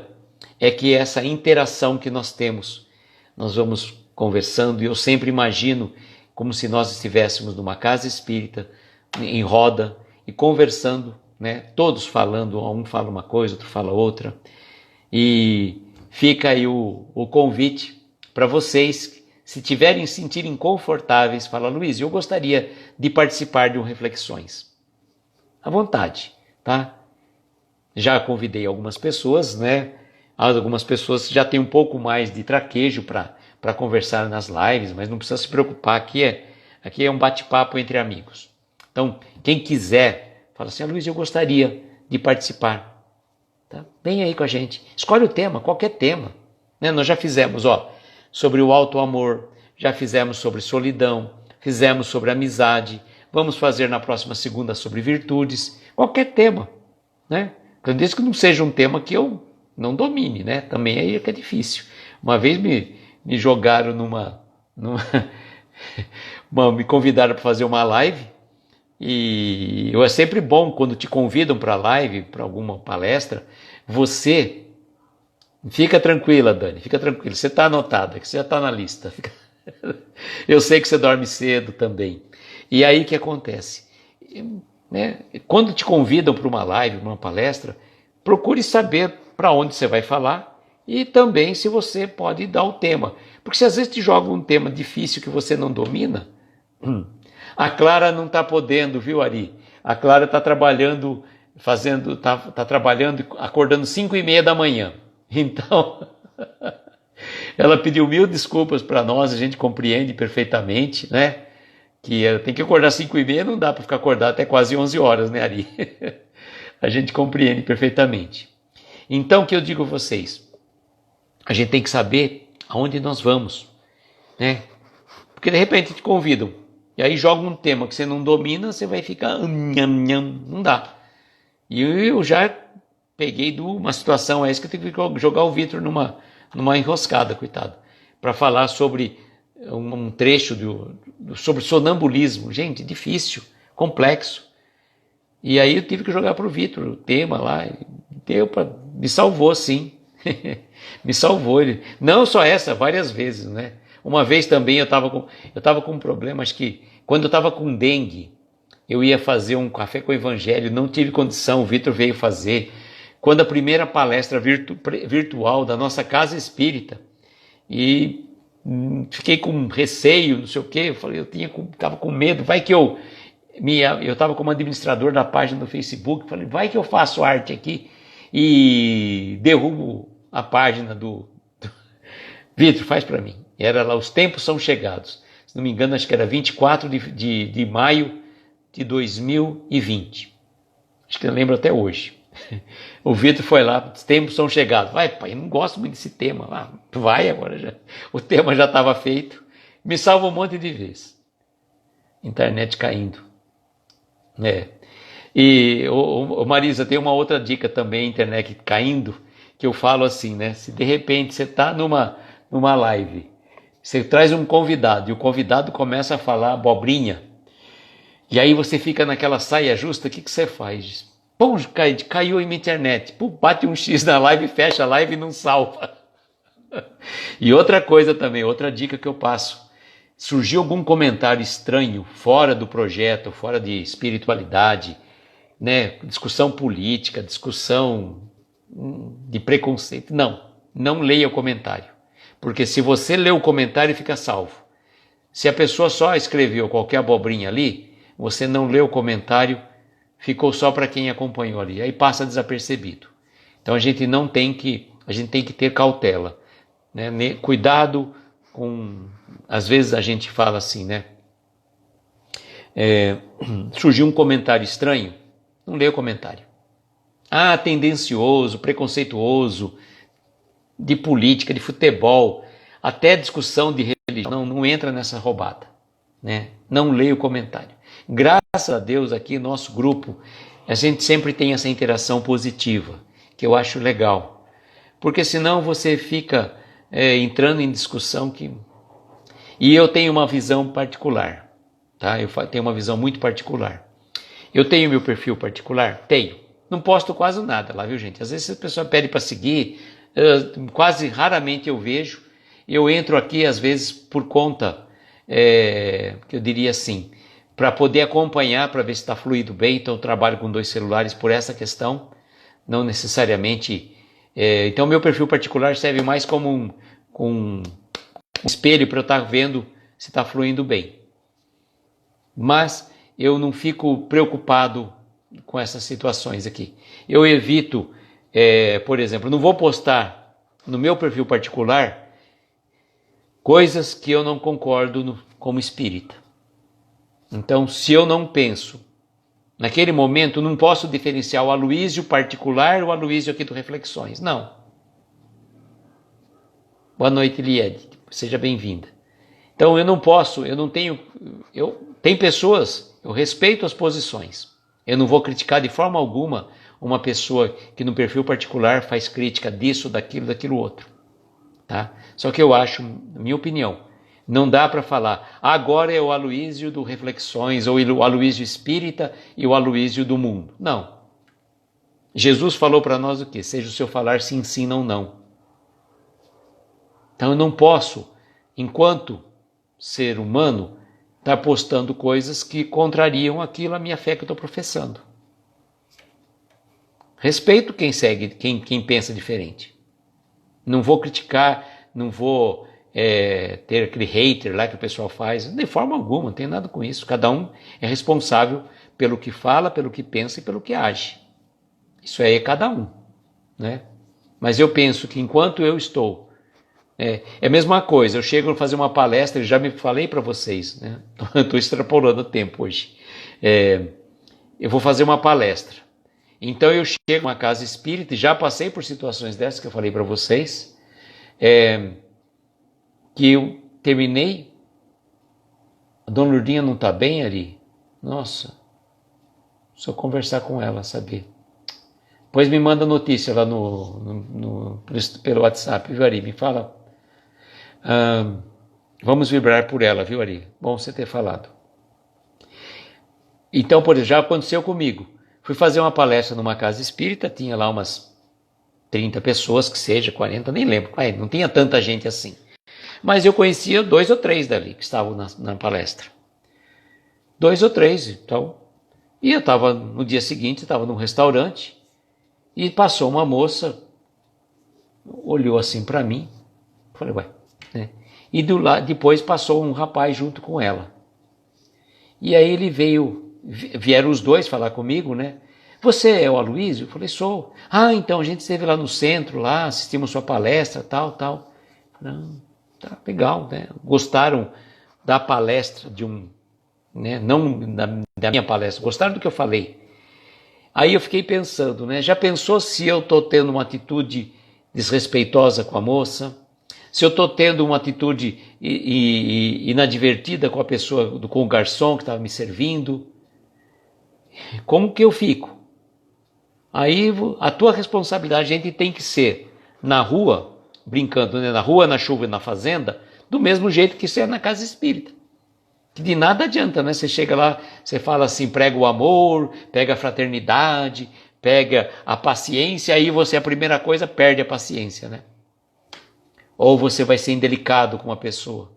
é que essa interação que nós temos, nós vamos conversando, e eu sempre imagino como se nós estivéssemos numa casa espírita, em roda, e conversando né? Todos falando, um fala uma coisa, outro fala outra. E fica aí o convite para vocês, se tiverem se sentirem confortáveis, fala, Luiz, eu gostaria de participar de um Reflexões. À vontade, tá? Já convidei algumas pessoas, né? Algumas pessoas já têm um pouco mais de traquejo para conversar nas lives, mas não precisa se preocupar, aqui é um bate-papo entre amigos. Então, quem quiser, fala assim, Luiz, eu gostaria de participar. Tá? Vem aí com a gente. Escolhe o tema, qualquer tema. Né? Nós já fizemos sobre o auto-amor, já fizemos sobre solidão, fizemos sobre amizade, vamos fazer na próxima segunda sobre virtudes, qualquer tema. Né? Desde que não seja um tema que eu não domine, né? Também aí é que é difícil. Uma vez me jogaram me convidaram para fazer uma live, e é sempre bom quando te convidam para live, para alguma palestra, você fica tranquila, Dani, fica tranquila, você está anotada, que você já está na lista. Eu sei que você dorme cedo também. E aí o que acontece? Né? Quando te convidam para uma live, para uma palestra, procure saber para onde você vai falar e também se você pode dar o tema. Porque se às vezes te jogam um tema difícil que você não domina, a Clara não está podendo, viu, Ari? A Clara está trabalhando, tá trabalhando, acordando 5h30 da manhã. Então, ela pediu 1000 desculpas para nós, a gente compreende perfeitamente, né? Que ela tem que acordar 5h30, não dá para ficar acordado até quase 11 horas, né, Ari? A gente compreende perfeitamente. Então, o que eu digo a vocês? A gente tem que saber aonde nós vamos, né? Porque de repente te convidam, e aí jogam um tema que você não domina, você vai ficar... não dá. E eu já peguei de uma situação essa que eu tenho que jogar o Vitor numa enroscada, coitado, para falar sobre um trecho sobre sonambulismo. Gente, difícil, complexo. E aí eu tive que jogar para o Vitor o tema lá, me salvou sim, me salvou ele. Não só essa, várias vezes, né? Uma vez também eu estava com um problema, acho que quando eu estava com dengue, eu ia fazer um café com o evangelho, não tive condição, o Vitor veio fazer. Quando a primeira palestra virtual da nossa casa espírita, e fiquei com receio, não sei o quê, eu falei, estava com medo, vai que eu estava como administrador da página do Facebook, falei, vai que eu faço arte aqui e derrubo a página do Vitor, faz para mim. Era lá, Os Tempos São Chegados. Se não me engano, acho que era 24 de maio de 2020. Acho que eu lembro até hoje. O Vitor foi lá, os tempos são chegados. Vai, pai, eu não gosto muito desse tema. Vai agora já. O tema já estava feito. Me salva um monte de vezes. Internet caindo. E, Marisa, tem uma outra dica também, internet caindo, que eu falo assim, né? Se de repente você está numa live, você traz um convidado e o convidado começa a falar abobrinha, e aí você fica naquela saia justa, o que você faz? Pum, caiu a minha internet. Pum, bate um X na live, fecha a live e não salva. E outra coisa também, outra dica que eu passo. Surgiu algum comentário estranho, fora do projeto, fora de espiritualidade, né? Discussão política, discussão de preconceito. Não leia o comentário. Porque se você lê o comentário, fica salvo. Se a pessoa só escreveu qualquer abobrinha ali, você não lê o comentário, ficou só para quem acompanhou ali, aí passa desapercebido. Então a gente tem que ter cautela, né? Cuidado com, às vezes a gente fala assim, né? Surgiu um comentário estranho, não lê o comentário. Tendencioso, preconceituoso, de política, de futebol, até discussão de religião, não entra nessa roubada, né? Não lê o comentário. Graças a Deus aqui, nosso grupo, a gente sempre tem essa interação positiva, que eu acho legal. Porque senão você fica entrando em discussão que... E eu tenho uma visão particular, tá? Eu tenho uma visão muito particular. Eu tenho meu perfil particular? Tenho. Não posto quase nada lá, viu, gente? Às vezes a pessoa pede para seguir, quase raramente eu vejo. Eu entro aqui, às vezes, por conta, que eu diria assim... para poder acompanhar, para ver se está fluindo bem. Então eu trabalho com 2 celulares por essa questão, não necessariamente. Então meu perfil particular serve mais como um espelho para eu estar vendo se está fluindo bem. Mas eu não fico preocupado com essas situações aqui. Eu evito, por exemplo, não vou postar no meu perfil particular coisas que eu não concordo como espírita. Então, se eu não penso, naquele momento, não posso diferenciar o Aloísio particular ou o Aloísio aqui do Reflexões. Não. Boa noite, Liede. Seja bem-vinda. Então, eu não posso, eu não tenho... Tem pessoas, eu respeito as posições. Eu não vou criticar de forma alguma uma pessoa que no perfil particular faz crítica disso, daquilo outro. Tá? Só que eu acho, na minha opinião, não dá para falar, agora é o Aloísio do Reflexões, ou o Aloísio Espírita e o Aloísio do mundo. Não. Jesus falou para nós o quê? Seja o seu falar sim, sim, não, não. Então eu não posso, enquanto ser humano, estar postando coisas que contrariam aquilo, a minha fé que eu estou professando. Respeito quem segue, quem pensa diferente. Não vou criticar, não vou ter aquele hater lá que o pessoal faz, de forma alguma, não tem nada com isso. Cada um é responsável pelo que fala, pelo que pensa e pelo que age. Isso aí é cada um, né? Mas eu penso que enquanto eu estou... É a mesma coisa, eu chego a fazer uma palestra, já me falei para vocês, né? Estou extrapolando o tempo hoje. Eu vou fazer uma palestra. Então eu chego numa casa espírita, e já passei por situações dessas que eu falei para vocês, que eu terminei, a dona Lourdinha não está bem, Ari? Nossa, só conversar com ela, saber. Pois me manda notícia lá pelo WhatsApp, viu, Ari? Me fala. Vamos vibrar por ela, viu, Ari? Bom você ter falado. Então, por exemplo, já aconteceu comigo. Fui fazer uma palestra numa casa espírita, tinha lá umas 30 pessoas, que seja, 40, nem lembro. Não tinha tanta gente assim. Mas eu conhecia 2 ou 3 dali que estavam na palestra. 2 ou 3, então. E eu estava, no dia seguinte, estava num restaurante e passou uma moça, olhou assim para mim, falei, ué, né? E depois passou um rapaz junto com ela. E aí ele vieram os dois falar comigo, né? Você é o Aloísio? Eu falei, sou. Ah, então a gente esteve lá no centro, lá, assistimos sua palestra, tal. Não, tá legal, né? Gostaram da palestra né? Não da minha palestra, gostaram do que eu falei. Aí eu fiquei pensando, né? Já pensou se eu estou tendo uma atitude desrespeitosa com a moça? Se eu estou tendo uma atitude inadvertida com a pessoa, com o garçom que estava me servindo? Como que eu fico? Aí a tua responsabilidade, a gente tem que ser na rua, brincando, né? Na rua, na chuva e na fazenda, do mesmo jeito que isso é na casa espírita. Que de nada adianta, né? Você chega lá, você fala assim, prega o amor, pega a fraternidade, pega a paciência, aí você, a primeira coisa, perde a paciência, né? Ou você vai ser indelicado com uma pessoa.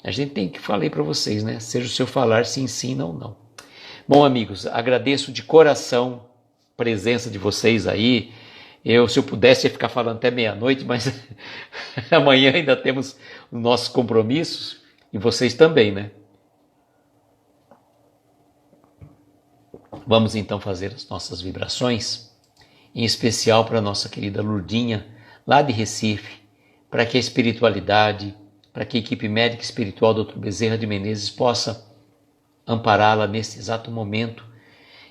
A gente tem que falar para vocês, né? Seja o seu falar sim, sim, não, não. Bom, amigos, agradeço de coração a presença de vocês aí. Se eu pudesse, ia ficar falando até meia-noite, mas amanhã ainda temos os nossos compromissos e vocês também, né? Vamos então fazer as nossas vibrações, em especial para a nossa querida Lourdinha, lá de Recife, para que a espiritualidade, para que a equipe médica espiritual do Dr. Bezerra de Menezes possa ampará-la nesse exato momento.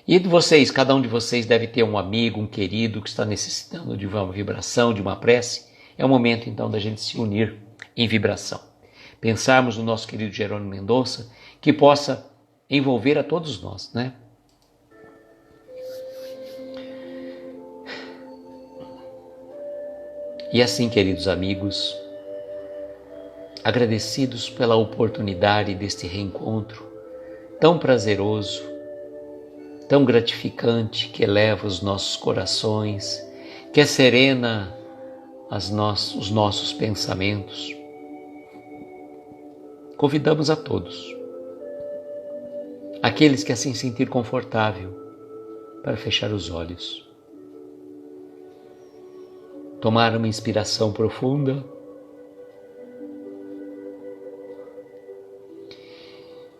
E de vocês, cada um de vocês deve ter um amigo, um querido que está necessitando de uma vibração, de uma prece. É o momento então da gente se unir em vibração. Pensarmos no nosso querido Jerônimo Mendonça, que possa envolver a todos nós, né? E assim, queridos amigos, agradecidos pela oportunidade deste reencontro tão prazeroso, tão gratificante, que eleva os nossos corações, que serena os nossos pensamentos. Convidamos a todos aqueles que assim sentir confortável para fechar os olhos. Tomar uma inspiração profunda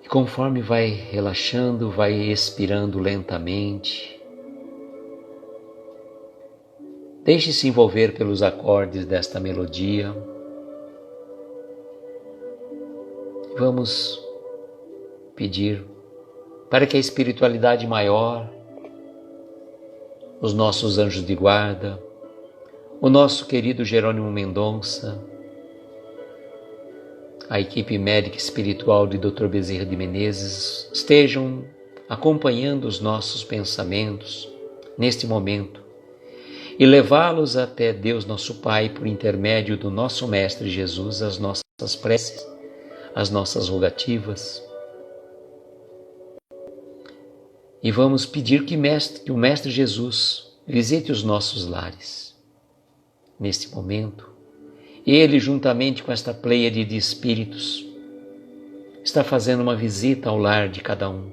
e conforme vai relaxando, vai expirando lentamente. Deixe-se envolver pelos acordes desta melodia. Vamos pedir para que a espiritualidade maior, os nossos anjos de guarda, o nosso querido Jerônimo Mendonça, a equipe médica espiritual de Dr. Bezerra de Menezes estejam acompanhando os nossos pensamentos neste momento e levá-los até Deus nosso Pai por intermédio do nosso Mestre Jesus, as nossas preces, as nossas rogativas. E vamos pedir que o Mestre Jesus visite os nossos lares. Neste momento, Ele, juntamente com esta pleiade de espíritos, está fazendo uma visita ao lar de cada um.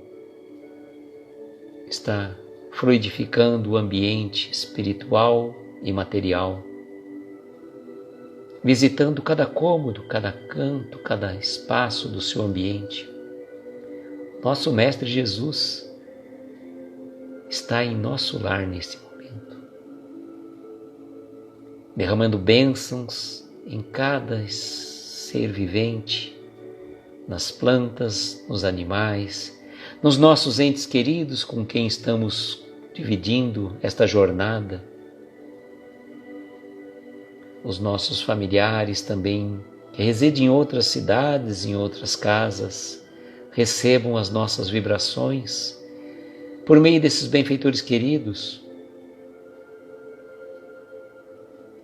Está fluidificando o ambiente espiritual e material, visitando cada cômodo, cada canto, cada espaço do seu ambiente. Nosso Mestre Jesus está em nosso lar neste momento, derramando bênçãos em cada ser vivente, nas plantas, nos animais, nos nossos entes queridos com quem estamos dividindo esta jornada, os nossos familiares também que residem em outras cidades, em outras casas, recebam as nossas vibrações por meio desses benfeitores queridos.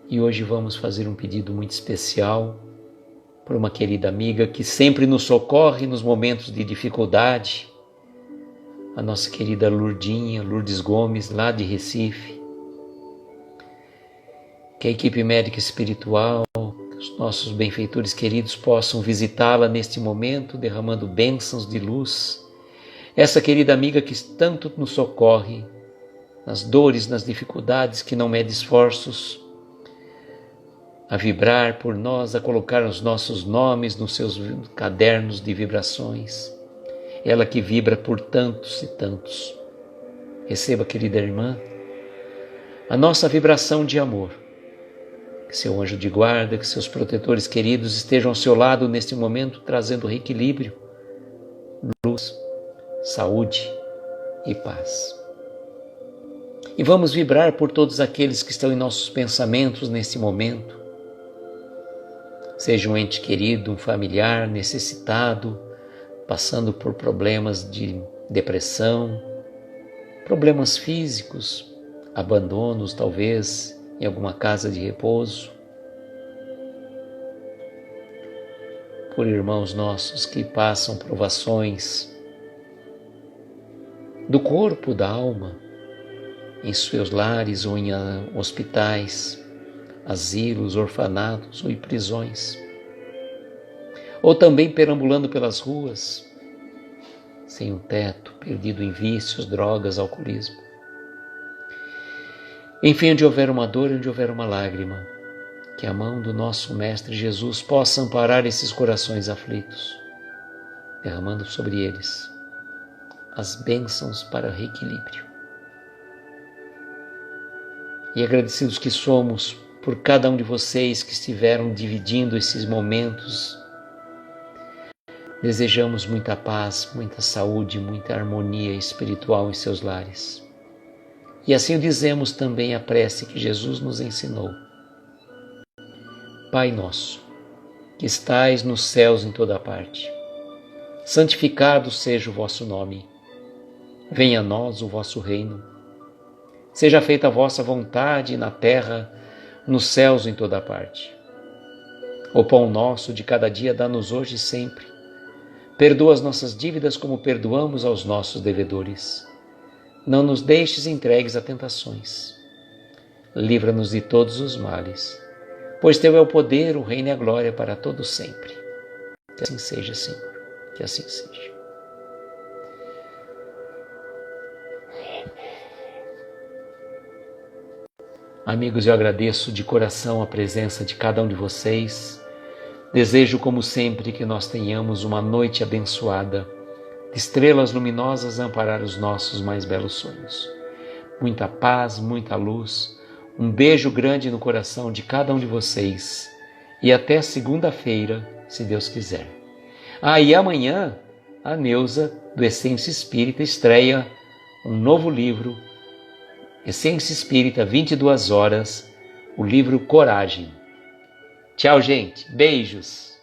E hoje vamos fazer um pedido muito especial por uma querida amiga que sempre nos socorre nos momentos de dificuldade, a nossa querida Lourdes Gomes, lá de Recife. Que a equipe médica espiritual, que os nossos benfeitores queridos possam visitá-la neste momento, derramando bênçãos de luz. Essa querida amiga que tanto nos socorre nas dores, nas dificuldades, que não mede esforços, a vibrar por nós, a colocar os nossos nomes nos seus cadernos de vibrações. Ela que vibra por tantos e tantos. Receba, querida irmã, a nossa vibração de amor. Que seu anjo de guarda, que seus protetores queridos estejam ao seu lado neste momento, trazendo reequilíbrio, luz, saúde e paz. E vamos vibrar por todos aqueles que estão em nossos pensamentos neste momento. Seja um ente querido, um familiar necessitado, passando por problemas de depressão, problemas físicos, abandonos talvez em alguma casa de repouso, por irmãos nossos que passam provações do corpo, da alma, em seus lares ou em hospitais, asilos, orfanatos ou em prisões, ou também perambulando pelas ruas, sem um teto, perdido em vícios, drogas, alcoolismo. Enfim, onde houver uma dor, onde houver uma lágrima, que a mão do nosso Mestre Jesus possa amparar esses corações aflitos, derramando sobre eles as bênçãos para reequilíbrio. E agradecidos que somos por cada um de vocês que estiveram dividindo esses momentos, desejamos muita paz, muita saúde, muita harmonia espiritual em seus lares. E assim o dizemos também a prece que Jesus nos ensinou. Pai nosso, que estais nos céus em toda parte, santificado seja o vosso nome. Venha a nós o vosso reino. Seja feita a vossa vontade na terra, nos céus em toda parte. O pão nosso de cada dia dá-nos hoje e sempre. Perdoa as nossas dívidas como perdoamos aos nossos devedores. Não nos deixes entregues a tentações. Livra-nos de todos os males, pois Teu é o poder, o reino e a glória para todos sempre. Que assim seja, Senhor, que assim seja. Amigos, eu agradeço de coração a presença de cada um de vocês. Desejo, como sempre, que nós tenhamos uma noite abençoada, de estrelas luminosas a amparar os nossos mais belos sonhos. Muita paz, muita luz, um beijo grande no coração de cada um de vocês e até segunda-feira, se Deus quiser. E amanhã a Neuza, do Essência Espírita, estreia um novo livro, Essência Espírita, 22 horas, o livro Coragem. Tchau, gente. Beijos.